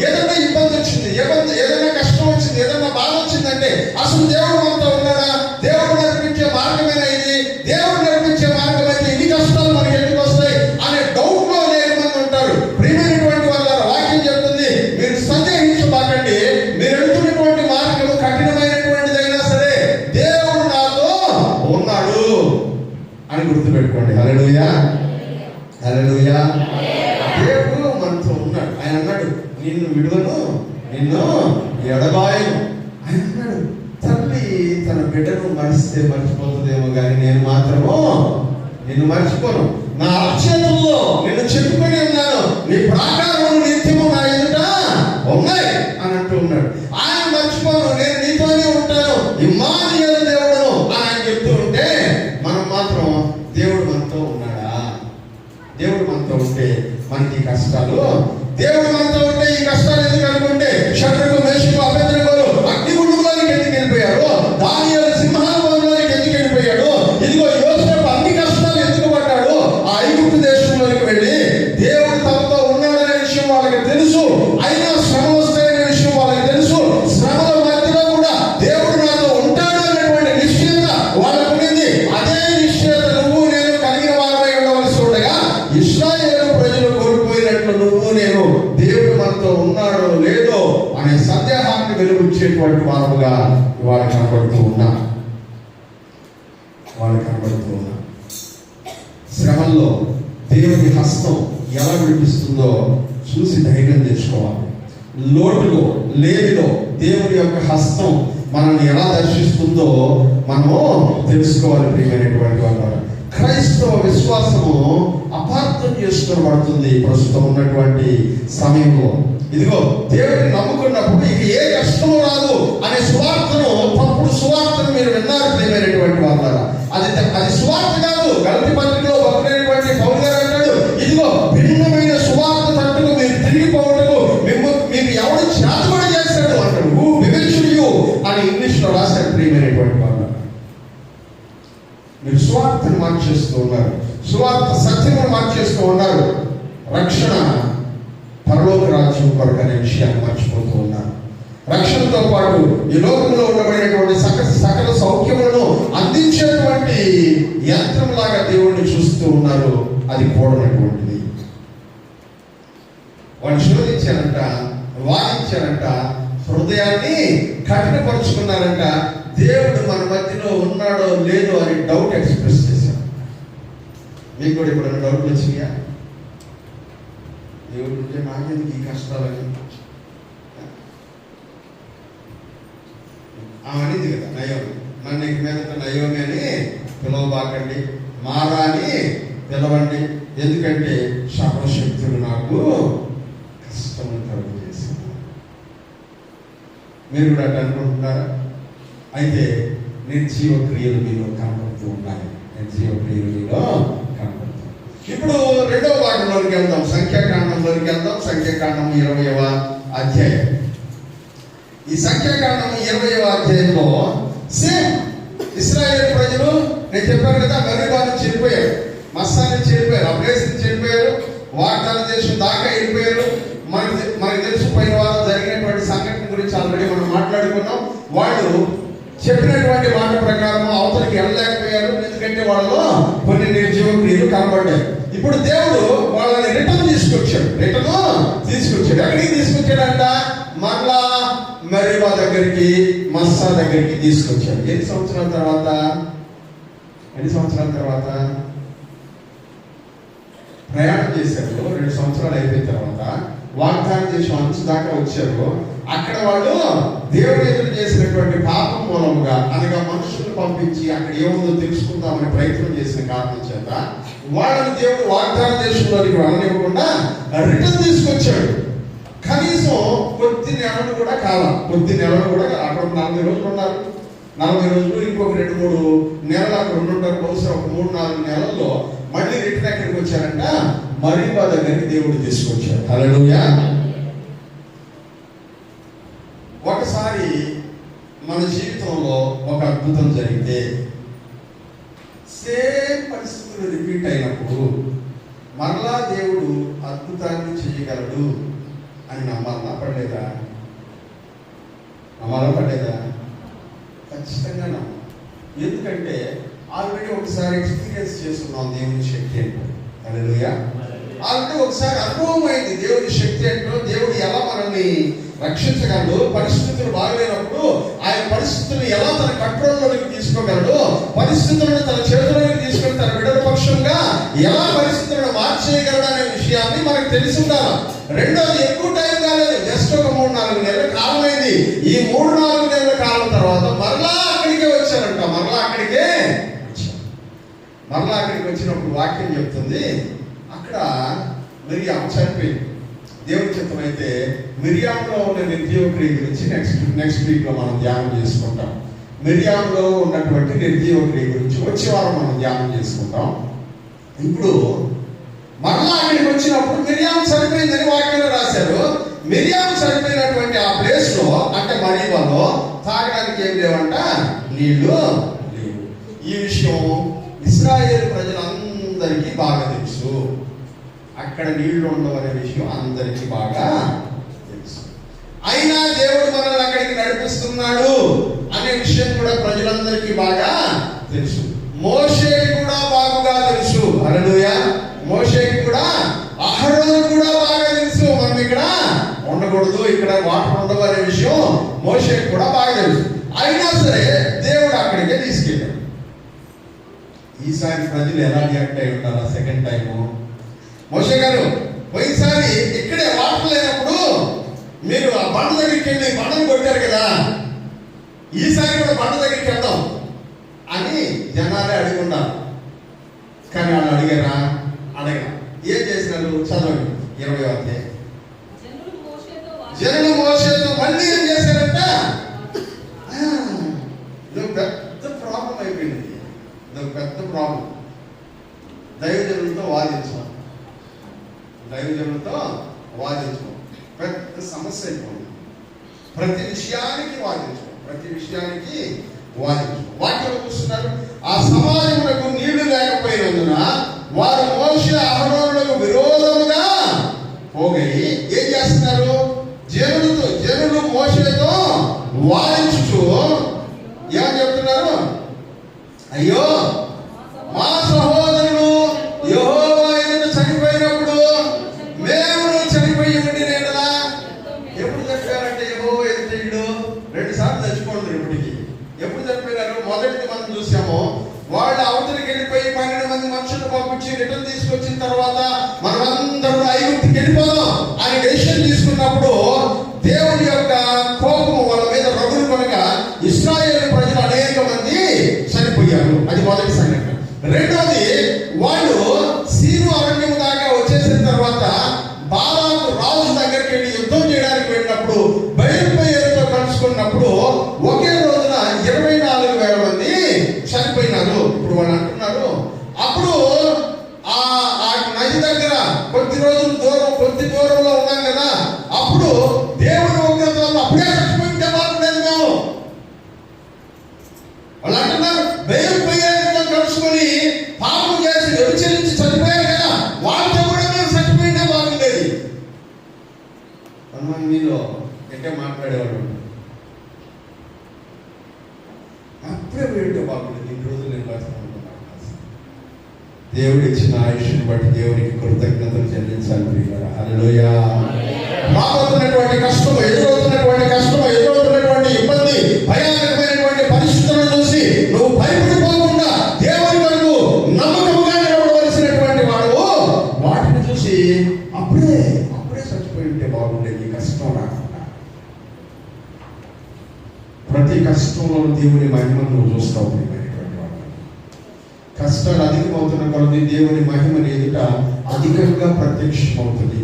ఏదైనా ఇబ్బంది వచ్చింది, ఏదైనా కష్టం వచ్చింది, ఏదైనా బాధ వచ్చింది వచ్చిందంటే అసలు దేవుడు మనతో ఉన్నాడా? దేవుడు నడిపించే మార్గమేనా ఇది? దేవుడు నడిపించే మార్గం అయితే ఇన్ని కష్టాలు మనకి ఎందుకు వస్తాయి అనే డౌట్ లో అనేక మంది ఉంటారు. ప్రియమైనటువంటి వాళ్ళ వాక్యం చెప్తుంది, మీరు సందేహించబాకండి. మీరు వెళ్తున్నటువంటి మార్గం కఠినమైనటువంటిదైనా సరే దేవుడు నాతో ఉన్నాడు అని గుర్తుపెట్టుకోండి. హల్లెలూయా, హల్లెలూయా. దేవుడు మనతో ఉన్నాడు. ఆయన అన్నాడు, నిన్ను విడువను, నిన్ను ఎడబాయను. ఆయన అన్నాడు, తల్లి తన బిడ్డను మరిస్తే మర్చిపోతుందేమో కానీ నేను మాత్రము నిన్ను మర్చిపోను. నా అక్షేత్రంలో నిన్ను చెప్పుకొని ఉన్నాను, నీ ప్రాకారములు నిత్యము నా ఎదుట ఉన్నాయి అని అంటూ ఉన్నాడు. ఆయన మర్చిపోను, నేను నీతోనే ఉంటాను, ఇమ్మానుయేలు దేవుడును అని ఆయన చెప్తూ ఉంటే మనం మాత్రం దేవుడు మనతో ఉన్నాడా? దేవుడు మనతో ఉంటే మనకి కష్టాలు, దేవుడు మనతో ఉంటే ఈ కష్టాలు ఎందుకు అనుకుంటే శత్రువు మేషకు అభ్యంతరగోలు అగ్నిగుండంలోనికి ఎందుకు వెళ్ళిపోయాడు? దానియేలు సింహాసనంలోనికి ఎందుకు వెళ్ళిపోయాడు? ఇదిగో యోసేపు అన్ని కష్టాలు ఎందుకు పడ్డాడు? ఆ ఐగుప్తు దేశంలోనికి వెళ్ళి దేవుడు తమతో ఉన్నాడనే విషయం వాళ్ళకి తెలుసు. అయినా శ్రమ వస్తాయనే విషయం వాళ్ళకి తెలుసు. శ్రమల మధ్యలో కూడా దేవుడు నాతో ఉంటాడు అనేటువంటి నిశ్చయత వాళ్ళకు ఉన్నది. అదే నిశ్చయత నువ్వు నేను కలిగిన వారమై ఉండవలసి ఉండగా ఇశ్రాయేలు ప్రజలు కోల్పోయినట్లు నువ్వు నేను దేవుడు మనతో ఉన్నాడో లేదో అనే సందేహాన్ని వెలుగుచ్చేటువంటి వారముగా వాళ్ళు కనబడుతూ ఉన్నా. శ్రమల్లో దేవుని హస్తం ఎలా విడిపిస్తుందో చూసి ధైర్యం తెచ్చుకోవాలి. లోటులో లేమిలో దేవుని యొక్క హస్తం మనల్ని ఎలా దర్శిస్తుందో మనము తెలుసుకోవాలి. ప్రియమైనటువంటి వాళ్ళు, క్రైస్తవ విశ్వాసము అపార్థం చేసుకోబడుతుంది ప్రస్తుతం ఉన్నటువంటి సమయంలో. ఇదిగో దేవుడిని నమ్ముకున్నప్పుడు ఇక ఏ కష్టము రాదు అనే సువార్తను, తప్పుడు సువార్తను మీరు విన్నారు ప్రియమైనటువంటి వాళ్ళారా. అది సువార్త కాదు. గలతీ పత్రికలో భక్తుడైనటువంటి పౌలు గారు అంటాడు, ఇదిగో భిన్నమైన సువార్త తట్టుకు మీరు తిరిగిపోవటకు మీకు ఎవడు చేతబడి చేస్తాడు అంటాడు. హూ బివెన్షుడ్ యు అని ఇంగ్లీష్ లో రాశాడు. ప్రియమైనటువంటి వాళ్ళ, మీరు సువార్తను మార్చేస్తూ ఉన్నారు, సువార్త సత్యమును మార్చేస్తూ ఉన్నారు. రక్షణ పరలోక రాజ్యం కొరకు అనే విషయాన్ని మర్చిపోతూ ఉన్నారు. రక్షణతో పాటు ఈ లోకంలో ఉండబడినటువంటి సకల సౌఖ్యములను అందించేటువంటి యంత్రంలాగా దేవుడిని చూస్తూ ఉన్నారు. అది కూడనటువంటిది. వాళ్ళు శోధించారంట, వాదించారంట, హృదయాన్ని కఠినపరుచుకున్నారంట. దేవుడు మన మధ్యలో ఉన్నాడో లేదో అని డౌట్ ఎక్స్ప్రెస్ చేశారు. మీకు కూడా ఇప్పుడు డౌట్లు వచ్చినాయా? దేవుడు ఉంటే నాకెందుకు ఈ కష్టాలని? అనేది కదా నయోమి, నన్ను ఇక మీదట నయోమి అని పిలవబాకండి, మారా అని పిలవండి, ఎందుకంటే సర్వశక్తులు నాకు కష్టము కలుగు చేశాను. మీరు కూడా అట్లా అనుకుంటున్నారా? అయితే నిర్జీవ క్రియలు మీలో కనపడుతూ ఉన్నాయి. నిర్జీవ క్రియలు మీలో కనపడుతుంది. ఇప్పుడు రెండవ భాగంలోకి వెళ్దాం, సంఖ్యాకాండంలోకి వెళ్దాం. సంఖ్యాకాండం 20వ అధ్యాయం. ఈ సంఖ్యాకాండం 20వ అధ్యాయంలో సేమ్ ఇశ్రాయేలు ప్రజలు, నేను చెప్పాను కదా, మెరీబాను చెడిపోయారు, మస్సా నుంచి చెడిపోయారు, ఆ ప్లేస్ నుంచి చెడిపోయారు, వాగ్దాన దేశం దాకా వెళ్ళిపోయారు. మనకి తెలుసు, పైన వారం జరిగినటువంటి సంఘటన గురించి ఆల్రెడీ మనం మాట్లాడుకున్నాం. వాళ్ళు చెప్పినటువంటి మాట ప్రకారం అవతలికి వెళ్ళలేకపోయారు, ఎందుకంటే వాళ్ళలో కొన్ని నిర్జీవ క్రియలు కనబడ్డాయి. ఇప్పుడు దేవుడు వాళ్ళని రిటర్న్ తీసుకొచ్చాడు. ఎక్కడికి తీసుకొచ్చాడంట? మళ్ళా మెరీబా దగ్గరికి, మస్సా దగ్గరికి తీసుకొచ్చాడు. ఎన్ని సంవత్సరాల తర్వాత ప్రయాణం చేశారు. 2 సంవత్సరాలు అయిపోయిన తర్వాత వాగ్దానం దేశం అంచు దాకా వచ్చారు. అక్కడ వాళ్ళు దేవుడి ఎదురు చేసినటువంటి పాపం మూలముగా, అనగా మనుషులను పంపించి అక్కడ ఏముందో తెలుసుకుందామని ప్రయత్నం చేసిన కారణం చేత వాళ్ళని దేవుడు వాగ్దాన దేశంలోనికి వెళ్ళనివ్వకుండా రిటర్న్ తీసుకొచ్చాడు. కనీసం కొద్ది నెలలు కూడా అక్కడ 40 రోజులు ఉన్నారు. 40 రోజులు, ఇంకొక 2-3 నెలలు అక్కడ ఉండుంటారు. బహుశా ఒక 3-4 నెలల్లో మళ్ళీ రిటర్న్ ఎక్కడికి వచ్చారంట? మరీబా దగ్గరికి దేవుడు తీసుకొచ్చాడు. హల్లెలూయా. ఒకసారి మన జీవితంలో ఒక అద్భుతం జరిగితే, సేమ్ పరిస్థితులు రిపీట్ అయినప్పుడు మరలా దేవుడు అద్భుతాన్ని చేయగలడు అని నమ్మాలా పడలేదా? ఎందుకంటే ఆల్రెడీ ఒకసారి ఎక్స్పీరియన్స్ చేస్తున్నాం దేవుని శక్తి ఏంటో. హల్లెలూయా. ఆల్రెడీ ఒకసారి అనుభవం అయింది దేవుని శక్తి ఏంటో, దేవుడు ఎలా మనల్ని రక్షించగలడు, పరిస్థితులు బాగలేనప్పుడు ఆయన పరిస్థితులను ఎలా తన కంట్రోల్లోకి తీసుకోగలడు, పరిస్థితులను తన చేతుల్లోకి తీసుకొని తన బిడ్డల పక్షంగా ఎలా పరిస్థితులను మార్చేయగలడు అనే విషయాన్ని మనకు తెలిసి ఉండాలి. రెండోది, ఎక్కువ టైం కాలేదు, జస్ట్ ఒక 3-4 నెలల కాలం అయింది. ఈ 3-4 నెలల కాలం తర్వాత మరలా అక్కడికే వచ్చారంట. మరలా అక్కడికి వచ్చినప్పుడు వాక్యం చెప్తుంది, అక్కడ మిరియాము చనిపోయింది. దేవుడి చిత్తం అయితే మిరియాములో ఉన్న నిర్జీవ క్రియ గురించి నెక్స్ట్ వీక్ లో మనం ధ్యానం చేసుకుంటాం. మిరియాములో ఉన్నటువంటి నిర్జీవ క్రియ గురించి వచ్చే వారం మనం ధ్యానం చేసుకుంటాం. ఇప్పుడు మరలా అక్కడికి వచ్చినప్పుడు మిరియాము చనిపోయిందని వాక్యంలో రాశారు. మిరియాము చనిపోయినటువంటి ఆ ప్లేస్ లో, అంటే మరీబాలో తాగడానికి ఏం లేవంట, నీళ్లు లేవు. ఈ విషయం ఇశ్రాయేలు ప్రజలందరికీ బాగా తెలుసు. అక్కడ నీళ్లు ఉండవు అనే విషయం అందరికీ బాగా తెలుసు. అయినా దేవుడు మనల్ని అక్కడికి నడిపిస్తున్నాడు అనే విషయం కూడా ప్రజలందరికీ బాగా తెలుసు. మోషేకి కూడా బాగా తెలుసు. హల్లెలూయా. మోషేకి కూడా, అహరోను కూడా బాగా తెలుసు. మనం ఇక్కడ ఉండకూడదు, ఇక్కడ వాటర్ ఉండవు అనే విషయం మోషేకి కూడా బాగా తెలుసు. అయినా సరే దేవుడు అక్కడికే తీసుకెళ్ళాడు. ఈసారి ప్రజలు ఎలా రియాక్ట్ అయి ఉంటారా? సెకండ్ టైము, మోషే గారు పోయినసారి ఇక్కడే వాటర్ లేనప్పుడు మీరు ఆ బండ దగ్గరికి వెళ్ళి బండను కొట్టారు కదా, ఈసారి కూడా బండ దగ్గరికి వెళ్దాం అని జనాలే అడుగుంటారు. కానీ వాళ్ళు అడిగారా? అడగరా. ఏం చేసినారు? చదవండి 20వ అధ్యాయం. జనులు మోషేతో మళ్ళీ ఏం చేశారంట? పెద్ద ప్రాబ్లం అయిపోయింది. పెద్ద ప్రాబ్లం. దైవజనులతో వాదించడం, పెద్ద సమస్య అయిపోయింది. ప్రతి విషయానికి వాదించడం. వాక్యం చూస్తున్నారు. ఆ సమాజములకు నీళ్లు లేకపోయినందున వారు మోషే అహరోనులకు విరోధముగా పోగై ఏం చేస్తున్నారు? జనులు మోషేతో వాదించుచు ఏమని చెప్తున్నారు? అయ్యో, మా సహోదరులు యెహోవా ఎదుట చనిపోయినప్పుడు మేము చనిపోయి ఉండినేలా. ఎప్పుడు చనిపోయారంటే యెహోవా ఎదుట 2 సార్లు చచ్చిపోండి. ఇప్పటికి ఎప్పుడు చనిపోయినారు? మొదటిది మనం చూసాము, వాళ్ళు అవతలికి వెళ్ళిపోయి 12 మంది మనుషులు పంపించి రిటర్న్ తీసుకొచ్చిన తర్వాత మనమందరూ ఐగుప్తుకి వెళ్ళిపోదాం అని డెసిషన్ తీసుకున్నప్పుడు దేవుని యొక్క కోపం వాళ్ళ మీద రగులు కనుక ఇశ్రాయేలు ప్రజలు అనేక మంది చనిపోయారు. అది మొదటి సంఘటన. రెండోది, వాళ్ళు సీను అరణ్యం దాకా వచ్చేసిన తర్వాత బాలాకు రాజు దగ్గరికి వెళ్ళి యుద్ధం చేయడానికి వెళ్ళినప్పుడు బయలుపేరుతో కలుసుకున్నప్పుడు ఒకే రోజున 24,000 మంది చనిపోయినారు. ఇప్పుడు వాళ్ళు అంటున్నారు, అప్పుడు ఆ నది దగ్గర కొద్ది దూరంలో ఉన్నాం కదా, అప్పుడు దేవుని ఉగ్రత వల్ల అప్పుడే చచ్చిపోయింటే బాగుండేది మేము. వాళ్ళు అంటున్నారు, బయలుపేరుతో కలుసుకొని పాపం చేసి వ్యభిచరించి చనిపోయారు కదా, వాళ్ళతో కూడా మేము చచ్చిపోయింటే బాగుండేది. కొంతమంది మీలో ఎట్టే మాట్లాడేవాడు, అప్పుడే వేడితే బాగుండేది, ఇన్ని రోజులు నేను బతుకున్నాను. దేవుడు ఇచ్చిన ఆయుష్ని బట్టి దేవునికి కృతజ్ఞతలు చెల్లించాలి ప్రియులారా. హల్లెలూయా. రాబోతున్నటువంటి కష్టం, ఎదురవుతున్నటువంటి ఇబ్బంది, భయానకమైనటువంటి పరిస్థితులను చూసి నువ్వు భయపడిపోకుండా దేవుని వరకు నమ్మకంగా నిలబడవలసినటువంటి వాడు. వాటిని చూసి అప్పుడే చచ్చిపోయి ఉంటే బాగుండేది, కష్టం రాకుండా. ప్రతి కష్టంలో దేవుని మహిమను నువ్వు చూస్తావు. కష్టాలు అధికమవుతున్న కొలది దేవుని మహిమ ఎదుట అధికంగా ప్రత్యక్షమవుతుంది.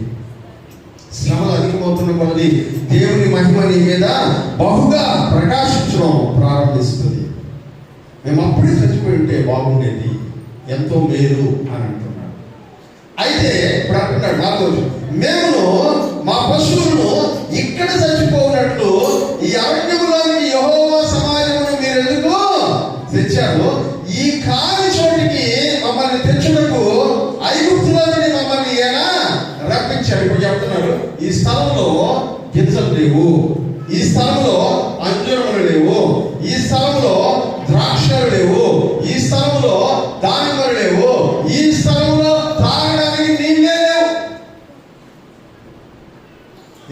శ్రమలు అధికమవుతున్న కొలది దేవుని మహిమ నీ మీద బహుగా ప్రకాశించడం ప్రారంభిస్తుంది. మేము అప్పుడే చచ్చిపోయి ఉంటే బాగుండేది, ఎంతో మేలు అని అంటున్నాడు. అయితే ఇప్పుడు అంటున్నాడు, నాతో మేము మా పశువులను ఇక్కడ చచ్చిపోయినట్లు ఈ అరణ్యములోని యెహోవా సమాజమును మీరు ఎందుకు తెచ్చారు? ఈ కాని చోటికి మమ్మల్ని తెచ్చుటకు ఐగుప్తులో నుండి మమ్మల్ని ఎలా రప్పించారు? ఇప్పుడు చెప్తున్నారు, ఈ స్థలంలో గింజలు లేవు, ఈ స్థలంలో అంజూరములు లేవు, ఈ స్థలంలో ద్రాక్షలు లేవు, ఈ స్థలంలో దానిమ్మలు లేవు, ఈ స్థలంలో తాగడానికి నీళ్ళే లేవు.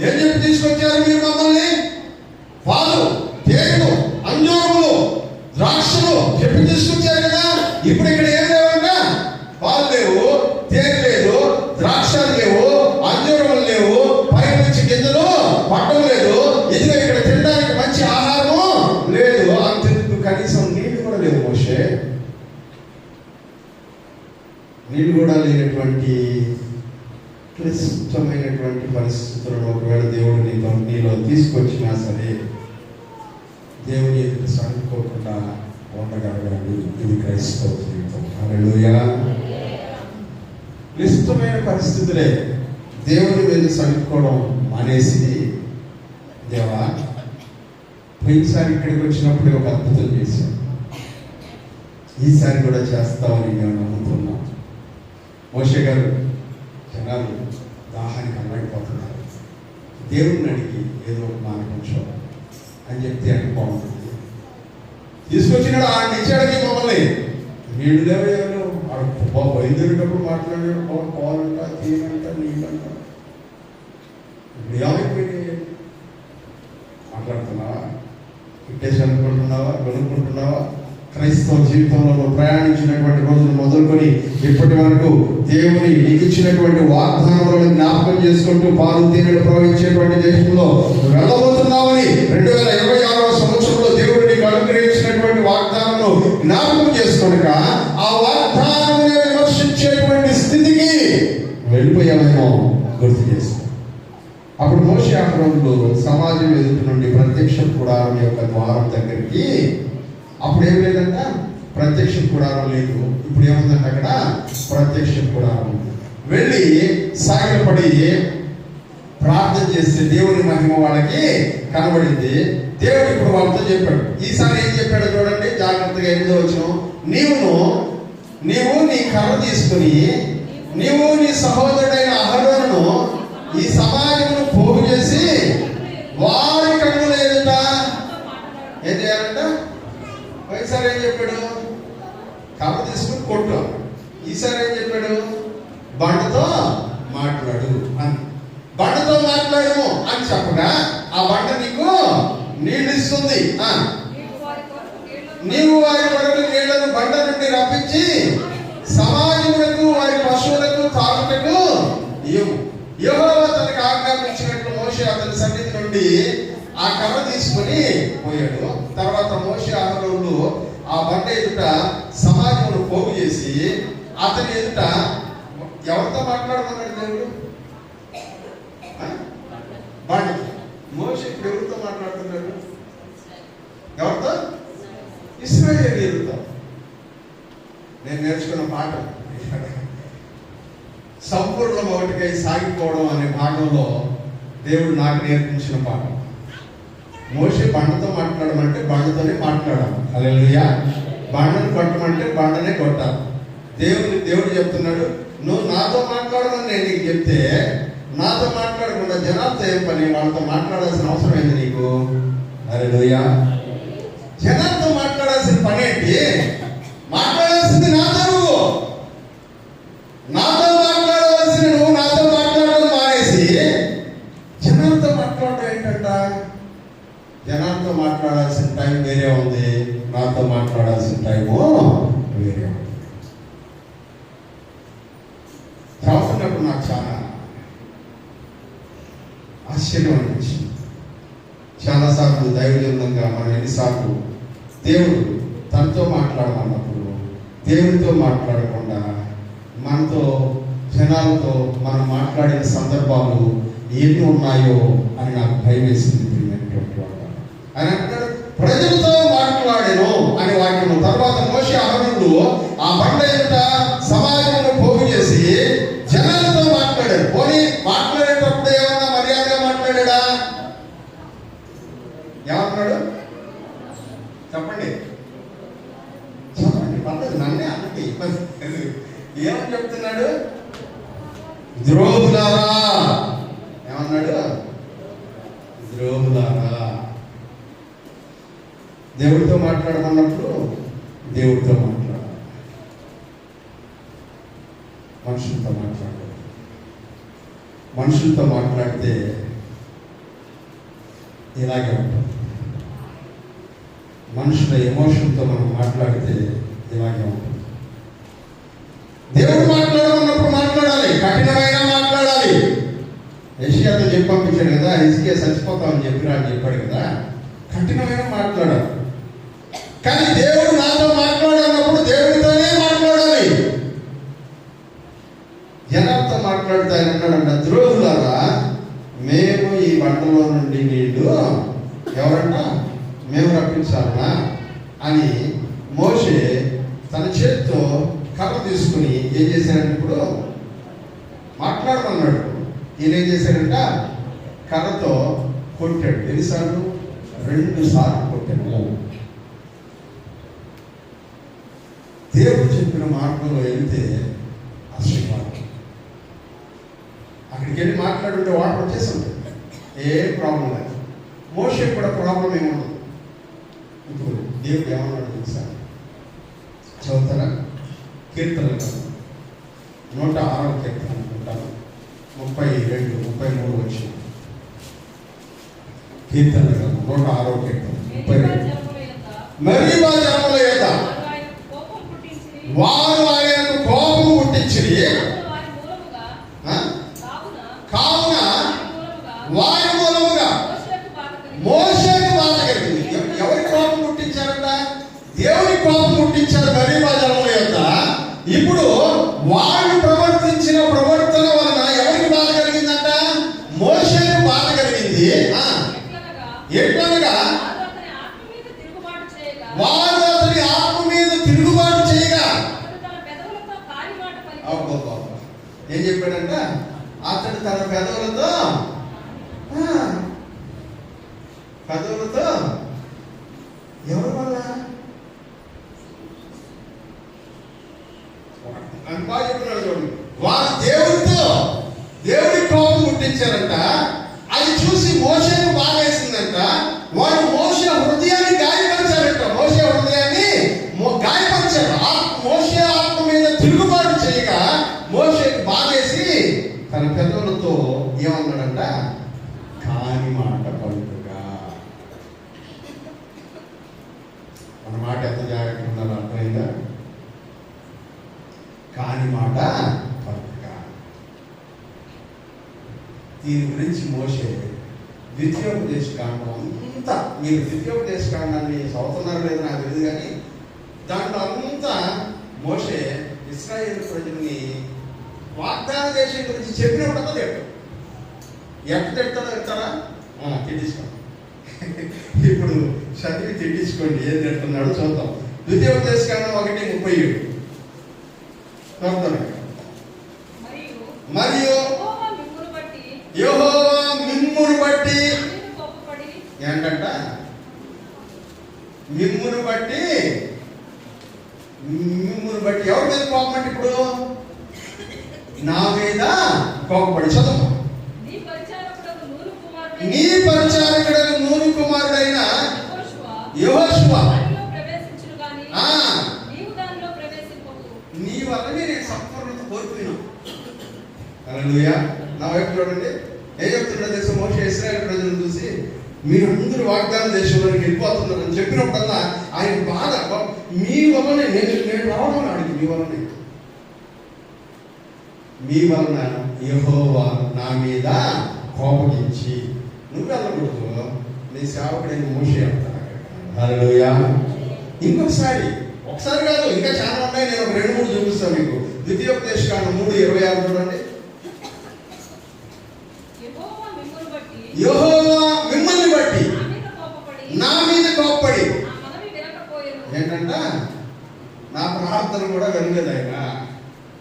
ఏం చెప్పి తీసుకొచ్చారు మీరు మమ్మల్ని? పాలు, తేనెలు, అంజూరములు, ద్రాక్షలు చెప్పి తీసుకొచ్చారు కదా. ఇప్పుడు ఇక్కడ ఏం లేవంట? పాలు లేవు, తేనె లేదు, ద్రాక్షలు లేవు, అంజూరములు లేవు, పై నుంచి గింజలు పట్టం లేదు. ఇదిగో ఇక్కడ తినడానికి మంచి ఆహారము లేదు. అంతెందుకు, కనీసం నీళ్లు కూడా లేవు మోషే. నీళ్లు కూడా లేనటువంటి క్లిష్టమైనటువంటి పరిస్థితులను ఒకవేళ దేవుడు నీలో తీసుకొచ్చినా సరే దేవుని ఎదురు సనుకోకుండా ఉండగలగాలి. ఇది క్రైస్తవ జీవితం. హల్లెలూయా. క్లిష్టమైన పరిస్థితులే దేవుని మీద సనుకోవడం మానేసి, దేవా పోయినసారి ఇక్కడికి వచ్చినప్పుడు ఒక అద్భుతం చేశాం, ఈసారి కూడా చేస్తామని మేము నమ్ముతున్నాం. మోషే గారు, జనాలు దాహానికి అల్లడిపోతున్నారు, దేవుడిని అడిగి ఏదో ఒక మార్గం చూడాలి అని చెప్తే అంటే బాగుంటుంది. తీసుకొచ్చినాడు, ఆయన ఇచ్చాడని మమ్మల్ని. నీళ్ళు లేవో బయలుదేరేటప్పుడు మాట్లాడాడు, పాలంట, తేనంట, నీళ్ళంట. ఇప్పుడు ఏమైపోయినాయి? మాట్లాడుతున్నావా? ఇట్టేసి అనుకుంటున్నావా? కొనుక్కుంటున్నావా? క్రైస్తవ జీవితంలో నువ్వు ప్రయాణించినటువంటి రోజులు మొదలుకొని ఇప్పటి వరకు దేవుని నీకు ఇచ్చినటువంటి వాగ్దానాలను జ్ఞాపకం చేసుకుంటూ పాలు తేనెలు ప్రవహించేటువంటి దేశంలో వెళ్ళబోతున్నామని 2026వ సంవత్సరంలో దేవుడు నీకు అనుగ్రహించినటువంటి వాగ్దానాలను జ్ఞాపకం చేసుకొనక ఆ వాగ్దానాన్ని విమర్శించేటువంటి స్థితికి వెళ్ళిపోయామేమో గుర్తు చేసుకో. అప్పుడు మోషే అహరోనులు సమాజం ఎదుటి నుండి ప్రత్యక్ష గుడారం యొక్క ద్వారం దగ్గరికి, అప్పుడు ఏం లేదంట, ప్రత్యక్ష గుడారం లేదు. ఇప్పుడు ఏముందంటే అక్కడ ప్రత్యక్ష గుడారం. వెళ్ళి సాగిలపడి ప్రార్థన చేస్తే దేవుని మహిమ వాళ్ళకి కనబడింది. దేవుడు ఇప్పుడు వాళ్ళతో చెప్పాడు. ఈసారి ఏం చెప్పాడు చూడండి జాగ్రత్తగా. 8వ వచనం, నీవు నీ కర్ర తీసుకుని నీవు నీ సహోదరుడైన అహరోనును ఈ సమాజమును పోగు చేసి వారి కన్నుల ఎదుట ఏం చేయాలంట? ఈసారి ఏం చెప్పాడు? కర్ర తీసుకుని కొట్టు. ఈసారి ఏం చెప్పాడు? బండతో మాట్లాడు అని. బండతో మాట్లాడము అని చెప్పగా ఆ బండ నీకు నీళ్ళు ఇస్తుంది. నీవు వారి కొరకు నీళ్లను బండ నుండి రప్పించి సమాజములకు వారి పశువులకు తాగుటకు ఇవ్వు. యెహోవా తనకు ఆజ్ఞాపించినట్లు మోషే అతని సన్నిధి నుండి ఆ కర్ర తీసుకుని పోయాడు. తర్వాత మోషే అహరోనులు ఆ బండ ఎదుట సమాజమును పోగు చేసి అతని ఎదుట ఎవరితో మాట్లాడమన్నాడు దేవుడు? బండకి. మోషే ఇప్పుడు ఎవరితో మాట్లాడుతున్నాడు? ఎవరితో? ఇశ్రాయేలీయులతో. నేను నేర్చుకున్న పాఠం సంపూర్ణ ఒకటికై సాగిపోవడం అనే పాఠంలో దేవుడు నాకు నేర్పించిన పాఠం. మోషే బండతో మాట్లాడమంటే బండతోనే మాట్లాడాలి. హల్లెలూయా. బండను కొట్టమంటే బండనే కొట్టాలి. దేవుడు చెప్తున్నాడు, నువ్వు నాతో మాట్లాడమని నేను నీకు చెప్తే నాతో మాట్లాడకుండా జనాలతో ఏం పని? వాళ్ళతో మాట్లాడాల్సిన అవసరం ఏంది నీకు? హల్లెలూయా. జనాలతో మాట్లాడాల్సిన పని ఏంటి? మాట్లాడాల్సింది నాతో. నాతో మాట్లాడవలసిన నువ్వు నాతో మాట్లాడడం మానేసి జనాలతో మాట్లాడడం ఏంటంట? జనాలతో మాట్లాడాల్సిన టైం వేరే ఉంది, నాతో మాట్లాడాల్సిన టైము వేరే ఉంది. చదువుతున్నప్పుడు నాకు చాలా ఆశ్చర్యం అనిపించింది. చాలాసార్లు దైవజనంగా మనం ఎన్నిసార్లు దేవుడు తనతో మాట్లాడమన్నప్పుడు దేవుడితో మాట్లాడకుండా మనతో జనాలతో మనం మాట్లాడిన సందర్భాలు ఎన్ని ఉన్నాయో అని నాకు భయం వేసింది. ఆయన అంటాడు, ప్రజలతో మాట్లాడేను అనే వాక్యము. తర్వాత మోషే అహరోనులు ఆ బండ ఎదుట సమాజంలో పోగు చేసి జనాలతో మాట్లాడాడు. పోనీ మాట్లాడేటప్పుడు ఏమన్నా మర్యాదగా మాట్లాడా? ఏమన్నాడు చెప్పండి? చెప్పండి, పర్లేదు, నన్నే అన్నది. ఏమని చెప్తున్నాడు? ద్రోహులారా. ఏమన్నాడు? ద్రోహులారా. దేవుడితో మాట్లాడమన్నప్పుడు దేవుడితో మాట్లాడాలి, మనుషులతో మాట్లాడాలి. మనుషులతో మాట్లాడితే ఇలాగే ఉంటుంది. మనుషుల ఎమోషన్తో మనం మాట్లాడితే ఇలాగే ఉంటుంది. దేవుడు మాట్లాడమన్నప్పుడు మాట్లాడాలి, కఠినమైన మాట్లాడాలి. యెషయాతో చెప్పి పంపించాడు కదా, హిజ్కియా చచ్చిపోతామని చెప్పిరా అని చెప్పాడు కదా, కఠినమైన మాట్లాడాలి. కానీ దేవుడు నాతో మాట్లాడన్నప్పుడు దేవుడితోనే మాట్లాడాలి. జనాలతో మాట్లాడితే ఆయన అన్నాడంట, ద్రోహులారా మేము ఈ బండలో నుండి నీళ్లు ఎవరంట మేము రప్పించాలనా అని మోషే తన చేతితో కర్ర తీసుకుని ఏం చేశాడంటే, ఇప్పుడు మాట్లాడమన్నాడు. ఈయన ఏం చేశాడంట, కర్రతో కొట్టాడు. ఎన్నిసార్లు? 2 సార్లు కొట్టాడు. దేవుడు చెప్పిన మార్గంలో వెళ్తే ఆశీర్వాదం. అక్కడికి వెళ్ళి మాట్లాడుంటే వాటర్ వచ్చేసి ఉంటుంది, ఏ ప్రాబ్లం లేదు. మోషేకి కూడా ప్రాబ్లం ఏముండదు. ఇప్పుడు దేవుడు ఏమన్నాడు తెలుసా? చదువుతారా? కీర్తనలు 106వ కీర్తన అనుకుంటాను, 32, 33 వచ్చిన కీర్తనలు 106వ కీర్తన 32. మరీబా జనముల యొద్ద వారు ఆయనకు కోపం పుట్టించిరి, కావున వారి మూలముగా మోషేకు బాధ కలిగింది. ఎవరి కోపం పుట్టించారంట? దేవుని కోపం పుట్టించారు మరీబా జనముల యొద్ద. ఇప్పుడు వాళ్ళు ప్రవర్తించిన ప్రవర్తన వలన ఎవరికి బాధ కలిగిందంట? మోషేకు బాధ కలిగింది. ఎట్లనగా వారు అతని ఆత్మ మీద తిరుగుబాటు చేయగా, ఏం చెప్పాడంట? అతడు తన పెదవులతో ఎవరి వల్ల బాగా చెప్తున్నాడు చూడండి. వారు దేవుడి కోపం పుట్టించారంట. అది చూసి మోషేకు బాగేసిందంట. వారు మోషే హృదయాన్ని గాయపరిచారంట. మోషే హృదయాన్ని గాయపరిచారు. మోషే ఆత్మ మీద తిరుగుబాటు చేయగా మోషేకు బాగేసి తన పెదవులతో ఏమన్నాడంట? కాని మాట పలుకుగా. మన మాట ఎంత జాగ్రత్తగా ఉండాలో అర్థమైందా? కాని మాట పలుకుగా. దీని గురించి మోషే ద్వితీయోపదేశకాండం అంతా, మీరు ద్వితీయోపదేశకాండాన్ని చదువుతున్నారు లేదు నాకు తెలియదు, కానీ దాంట్లో అంతా మోషే ఇశ్రాయేలు ప్రజల్ని వాగ్దాన దేశం గురించి చెప్పినప్పుడంతా తిట్టాడు. ఎట్లా తిడతాడో తిట్టారా? తిట్టించుకోండి. ఇప్పుడు చదివి తిట్టించుకోండి ఏం తిడుతున్నాడో చూద్దాం. ద్వితీయోపదేశకాండం 1:37 మరియు యెహోవా మిమ్మును బట్టి ఏంటంట? మిమ్మును బట్టి ఎవరి మీద కోపం అంటే ఇప్పుడు నా మీద కోపపడి. చదువు. నీ పరిచారకుడకు నూను కుమారుడైన యెహోషువ నీ వల్లనే నేను సంపూర్ణత కోల్పోయినా. హల్లెలూయా. నా వైపు చూడండి, ఏం చెప్తున్నాడు తెలుసా? మోషే ఇశ్రాయేలు ప్రజలను చూసి మీరందరూ వాగ్దాన దేశంలోకి వెళ్ళిపోతున్నారని చెప్పినప్పుడల్లా ఆయన బాధ, మీ వల్లనే నేను రావడం అడిగి, మీ వలన యెహోవా నా మీద కోపగించి నువ్వు వెళ్ళకూడదు, నీ సేవకుడైన మోషే అంటాను. హల్లెలూయా. ఒకసారి కాదు, ఇంకా చాలా ఉన్నాయి. నేను ఒక 2-3 చూపిస్తాను మీకు. ద్వితీయోపదేశకాండం 3:26 చూడండి. యెహోవా మిమ్మల్ని బట్టి నా మీద కోపపడి ఏంటంట? నా ప్రార్థన కూడా వినలేదు ఆయన.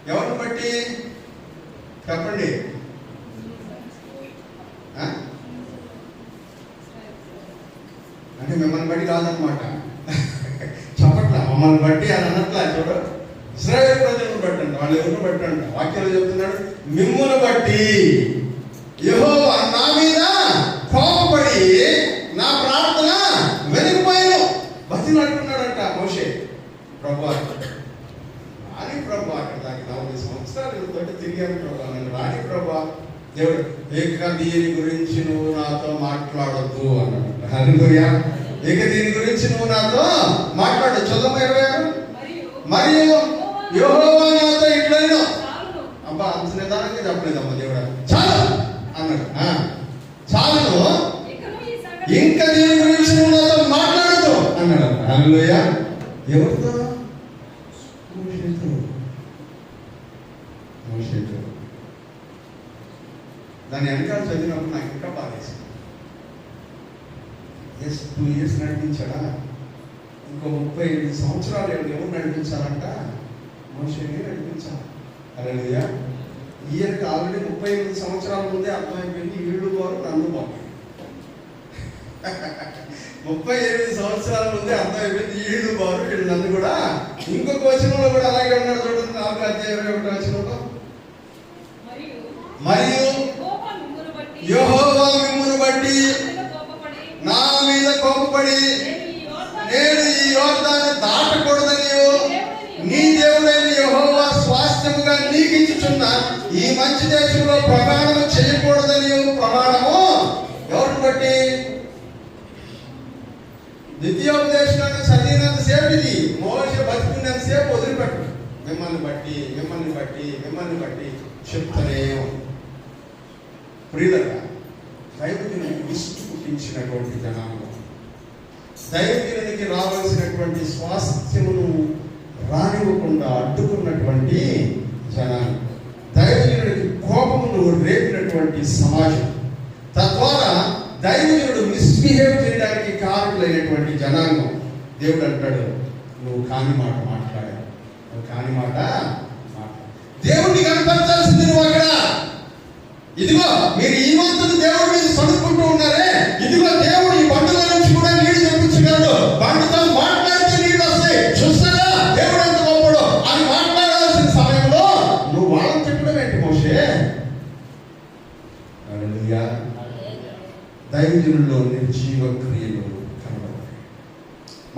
ఎవరిని బట్టి చెప్పండి? అంటే మిమ్మల్ని బట్టి కాదనమాట. చెప్పట్లా, మమ్మల్ని బట్టి అని అన్నట్లా. చూడ, ఇశ్రాయేలు ప్రజలను బట్టి అంట. వాళ్ళు ఎవరిని బట్టి అంట? వాక్యాలు చెప్తున్నాడు, మిమ్మును బట్టి యెహోవా నా మీద కోపపడి నా ప్రార్థన వెనకపోయాను. అంటున్నాడంట మోషే, ప్రభు రాని ప్రభు, అక్కడ దానికి 40 సంవత్సరాలు తోటి తిరిగాను ప్రభు, నన్ను రాని ప్రభు. దేవుడు, ఇక దీని గురించి నువ్వు నాతో మాట్లాడొద్దు అన్నాడు. హల్లెలూయా. ఇక దీని గురించి నువ్వు నాతో మాట్లాడు. చదువు 26. మరియు యెహోవా నాతో ఇట్లనెను. అబ్బా, అంత నిదానంగా చెప్పలేదమ్మా దేవుడా, చాలు అన్నాడు. చాలు, ఇంకా దీని గురించి నువ్వు నాతో మాట్లాడదు అన్నాడు. హల్లెలూయా. ఎవరితో? మోషేతో. దాని వెనకాల చదివినప్పుడు నాకు ఇంకా బాధేసింది. 2 years నడిపించాడా? ఇంకో 35 సంవత్సరాలు ఎవరు నడిపించాలంట? మోషేనే నడిపించాలి. హల్లెలూయా. ఈయనకి ఆల్రెడీ 38 సంవత్సరాల ముందే అర్థమైపోయింది, వీళ్ళు వారు నన్ను బాగు. 38 సంవత్సరాల ముందే అర్థమైపోయింది, వీళ్ళు వారు వీళ్ళు నన్ను కూడా. ఇంకొక వచనంలో కూడా అలాగే ఉన్నాడు చూడండి, 4వ అధ్యాయం 1వ వచనంలో, మరియు యెహోవా మిమ్మును బట్టి నా మీద కోపపడి నేను ఈ యోర్దాను దాటకూడదనియు నీ దేవుడైన యెహోవా స్వాస్థ్యముగా నీకు ఇచ్చుచున్న ఈ మంచి దేశంలో ప్రమాణము చేయకూడదనియు. ప్రమాణము ఎవరిని బట్టి? ద్వితీయోపదేశాన్ని చదివినంత సేపు ఇది, మోషే బతికినంత సేపు వదిలిపెట్టు. మిమ్మల్ని బట్టి మిమ్మల్ని బట్టి మిమ్మల్ని బట్టి చెప్తానే. ప్రియులగా, దైవజనునికి విసుగు పుట్టించినటువంటి జనాంగం, దైవజనునికి రావాల్సినటువంటి స్వాస్థ్యమును రానివ్వకుండా అడ్డుకున్నటువంటి జనాంగం, దైవజనుడికి కోపమును రేపినటువంటి సమాజం, తద్వారా దైవజనుడు మిస్బిహేవ్ చేయడానికి కారకులైనటువంటి జనాంగం. దేవుడు అంటాడు, నువ్వు కాని మాట మాట్లాడావు, నువ్వు కాని మాట మాట్లాడు. దేవుడిని కనపరచాల్సింది నువ్వు అక్కడ. ఇదిగో మీరు ఈ వంతును దేవుడి మీద సనుక్కుంటూ ఉన్నారే, ఇదిగో దేవుడు ఈ బండుల నుంచి కూడా నీళ్లు తెప్పించగలడు, బండుతో మాట్లాడితే నీళ్ళు వస్తాయి, చూస్తారా దేవుడు ఎంత గొప్పడో అని మాట్లాడాల్సిన సమయంలో నువ్వు వాళ్ళని చెప్పడం ఏంటి మోషే? హల్లెలూయా. దైవజనుల్లో నిర్జీవ క్రియలు కనబడతాయి.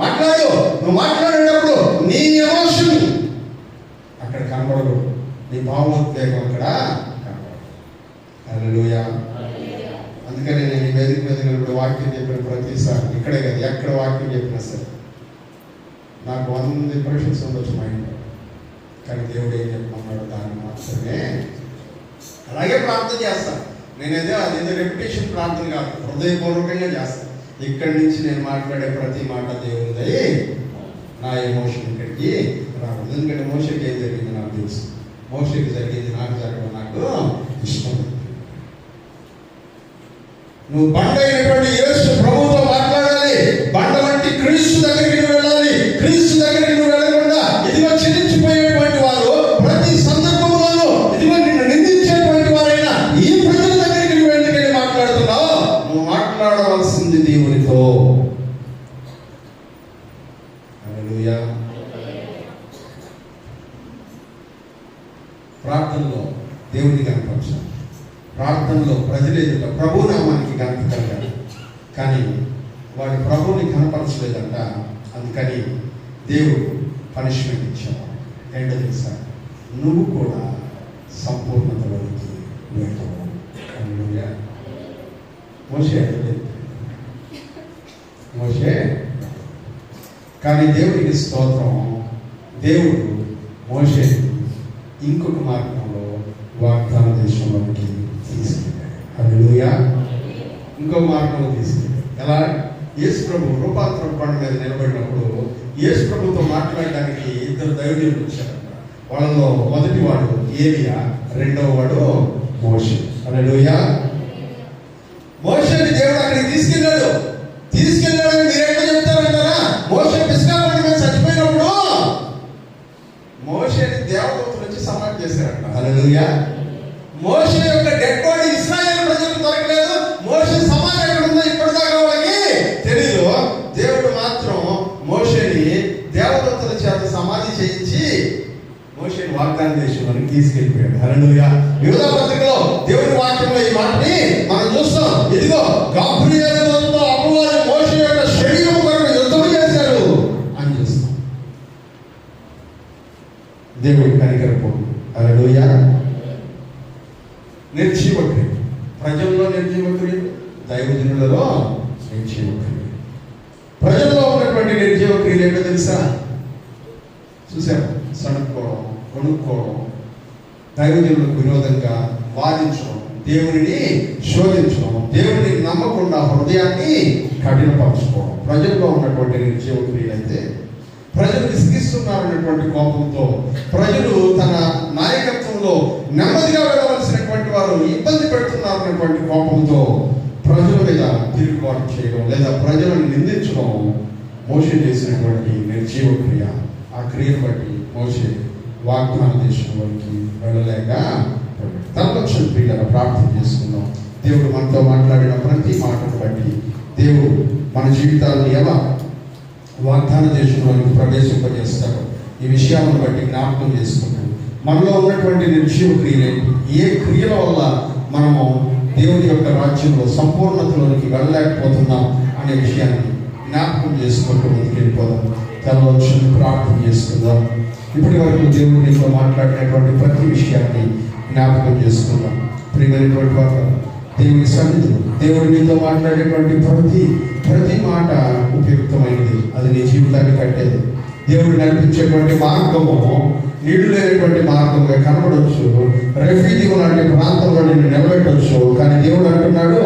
మాట్లాడు, నువ్వు మాట్లాడేటప్పుడు నీ ఎమోషన్ అక్కడ కనబడదు, నీ భావోద్వేగం అక్కడ కనబడదు. హల్లెలూయా. అందుకని నేను ఈ వేదిక మీద నిలబడి వాక్యం చెప్పిన ప్రతిసారి, ఇక్కడే కదా ఎక్కడ వాక్యం చెప్పినా సరే నాకు 100 ఇంప్రెషన్స్ ఉండొచ్చు మైండ్లో, కానీ దేవుడు ఏం చెప్పమన్నాడు దాన్ని మాత్రమే అలాగే ప్రార్థన చేస్తాను. నేనైతే అదేదో రెప్యుటేషన్ ప్రార్థన కాదు, హృదయపూర్వకంగా చేస్తాను. ఇక్కడి నుంచి నేను మాట్లాడే ప్రతి మాట దేవునిదై, నా ఎమోషన్ ఇక్కడికి రాదు. ఎందుకంటే మోషకి ఏం జరిగింది నాకు తెలుసు, మోషకి జరిగింది నాకు జరగడం నాకు ఇష్టం. నువ్వు బండ అయినటువంటి యేసు ప్రభువుతో మాట్లాడాలి, బండ వంటి క్రీస్తు దగ్గరికి నువ్వు వెళ్ళాలి. క్రీస్తు దగ్గరికి నువ్వు వెళ్ళకుండా ఇదిగో చెల్లించిపోయేటువంటి వారు ప్రతి సందర్భంలోనూ ఇదిగో నిన్ను నిందించేటువంటి వారైనా ఈ ప్రజల దగ్గరికి నువ్వు ఎందుకని మాట్లాడుతున్నావు? నువ్వు మాట్లాడవలసింది దేవునితో. హల్లెలూయా. ప్రార్థనలో దేవుని కనపరచాలి, ప్రార్థనలో ప్రజలు ఎదుట ప్రభు నామానికి ఘనత కలగాలి. కానీ వాడు ప్రభుని కనపరచలేదంట, అందుకని దేవుడు పనిష్మెంట్ ఇచ్చాడు. ఏంటో తెలుసా? నువ్వు కూడా సంపూర్ణతలోనికి వెళ్ళవు. హల్లెలూయా. మోషే కానీ దేవుడికి స్తోత్రం, దేవుడు మోషేని ఇంకొక మార్గంలో వాగ్దాన దేశంలోకి తీసుకెళ్ళాడు. హల్లెలూయా. ఇంకో మార్గంలో తీసుకెళ్ళాడు. ఎలా? యేసు ప్రభు రూపాంతరం కొండ మీద నిలబడినప్పుడు యేసు ప్రభుతో మాట్లాడడానికి 2 దైవజనులు వచ్చారంట. వాళ్ళలో మొదటి వాడు ఏలియా, రెండవ వాడు మోషే. హల్లెలూయా. మోషేని దేవుడు అక్కడికి తీసుకెళ్ళాడని మీరు ఎట్లా చెప్తారంటారా? మోషే పిస్గా కొండ మీద చచ్చిపోయినప్పుడు మోషేని దేవదూతలు వచ్చి సమాధి చేశారంట. హల్లెలూయా. మోషే యొక్క డెడ్ బాడీ ఇశ్రాయేలు ప్రజలకు దొరకలేదు. మోషే సమాధి ఎక్కడ ఉందో ఇప్పటిదాకా వాళ్ళకి తెలీదు. దేవుడు మాత్రం మోషేని దేవదూతల చేత సమాధి చేయించి మోషేని వాగ్దాన దేశంలోకి తీసుకెళ్ళిపోయాడు. హల్లెలూయా. యూదా పత్రికలో దేవుని వాక్యంలో ఈ మాటని మనం చూస్తాం. ఇదిగో గాబ్రియేలు దూతతో అపవాది మోషే యొక్క శరీరం కొరకు యుద్ధం చేశాడు. దేవుడి కనికరపోడు. హల్లెలూయా. నిర్జీవ క్రియలు, ప్రజల్లో నిర్జీవ క్రియలు, దైవజనులలో నిర్జీవ క్రియలు. ప్రజల్లో ఉన్నటువంటి నిర్జీవ క్రియలు ఏంటో తెలుసా? చూసారు, సణుక్కోవడం, కొనుక్కోవడం, దైవజనులకు విరోధంగా వాదించడం, దేవుడిని శోధించడం, దేవుడిని నమ్మకుండా హృదయాన్ని కఠినపరచుకోవడం. ప్రజల్లో ఉన్నటువంటి నిర్జీవ క్రియలు అయితే ప్రజలు విసిగిస్తున్నారన్నటువంటి కోపంతో, ప్రజలు తన నాయకత్వంలో నెమ్మదిగా వెళ్ళవలసినటువంటి వారు ఇబ్బంది పెడుతున్నారన్నటువంటి కోపంతో ప్రజల మీద తిరుగుబాటు చేయడం లేదా ప్రజలను నిందించడం మోషే చేసినటువంటి నిర్జీవ క్రియ. ఆ క్రియను బట్టి మోషే వాగ్దాన దేశంలోకి వెళ్ళలేక తనపక్షం ప్రియులను ప్రార్థన చేసుకుందాం. దేవుడు మనతో మాట్లాడిన ప్రతి మాటను బట్టి దేవుడు మన జీవితాలను ఎలా వాగ్దాన దేశంలోనికి ప్రవేశింపజేస్తాడు ఈ విషయాలను బట్టి జ్ఞాపకం చేసుకుంటాం. మనలో ఉన్నటువంటి నిర్జీవ క్రియలు, ఏ క్రియల వల్ల మనము దేవుని యొక్క రాజ్యంలో సంపూర్ణతలోనికి వెళ్ళలేకపోతున్నాం అనే విషయాన్ని జ్ఞాపకం చేసుకుంటూ ముందుకు వెళ్ళిపోదాం. తనలో ప్రార్థన చేసుకుందాం. ఇప్పటి వరకు దేవుడు నీతో మాట్లాడినటువంటి ప్రతి విషయాన్ని జ్ఞాపకం చేసుకుందాం. ప్రియమైనటువంటి వారు, దేవుని సన్నిధిలో దేవుడు నీతో మాట్లాడేటువంటి ప్రతి మాట ఉపయుక్తమైనది. అది నీ జీవితాన్ని కట్టేది. దేవుడు నడిపించేటువంటి మార్గము నీళ్లు లేనటువంటి మార్గంగా కనబడవచ్చు. రెఫ్యూజీ లాంటి ప్రాంతంలో నిన్ను నిలబెట్టవచ్చు. కానీ దేవుడు అంటున్నాడు,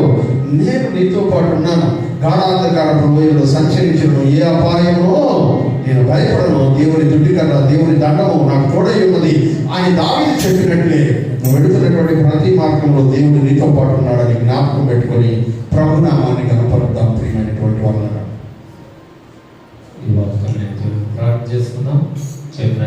నేను నీతో పాటు ఉన్నాను. గాఢాంధకారపు లోయలో సంచరించను, ఏ అపాయమో నేను భయపడను. దేవుని దుడ్డికర్ర, దేవుని దండము నాకు తోడై ఉన్నది అని దావీదు చెప్పినట్లే నువ్వు వెళుతున్నటువంటి ప్రతి మార్గంలో దేవుడు నీతో పాటు ఉన్నాడని జ్ఞాపకం పెట్టుకొని ప్రభునామాన్ని కనపరుద్దాం. ప్రియమైనటువంటి వాళ్ళ ఈ వాక్యం ప్రార్థన చేసుకుందాం. చెప్పిన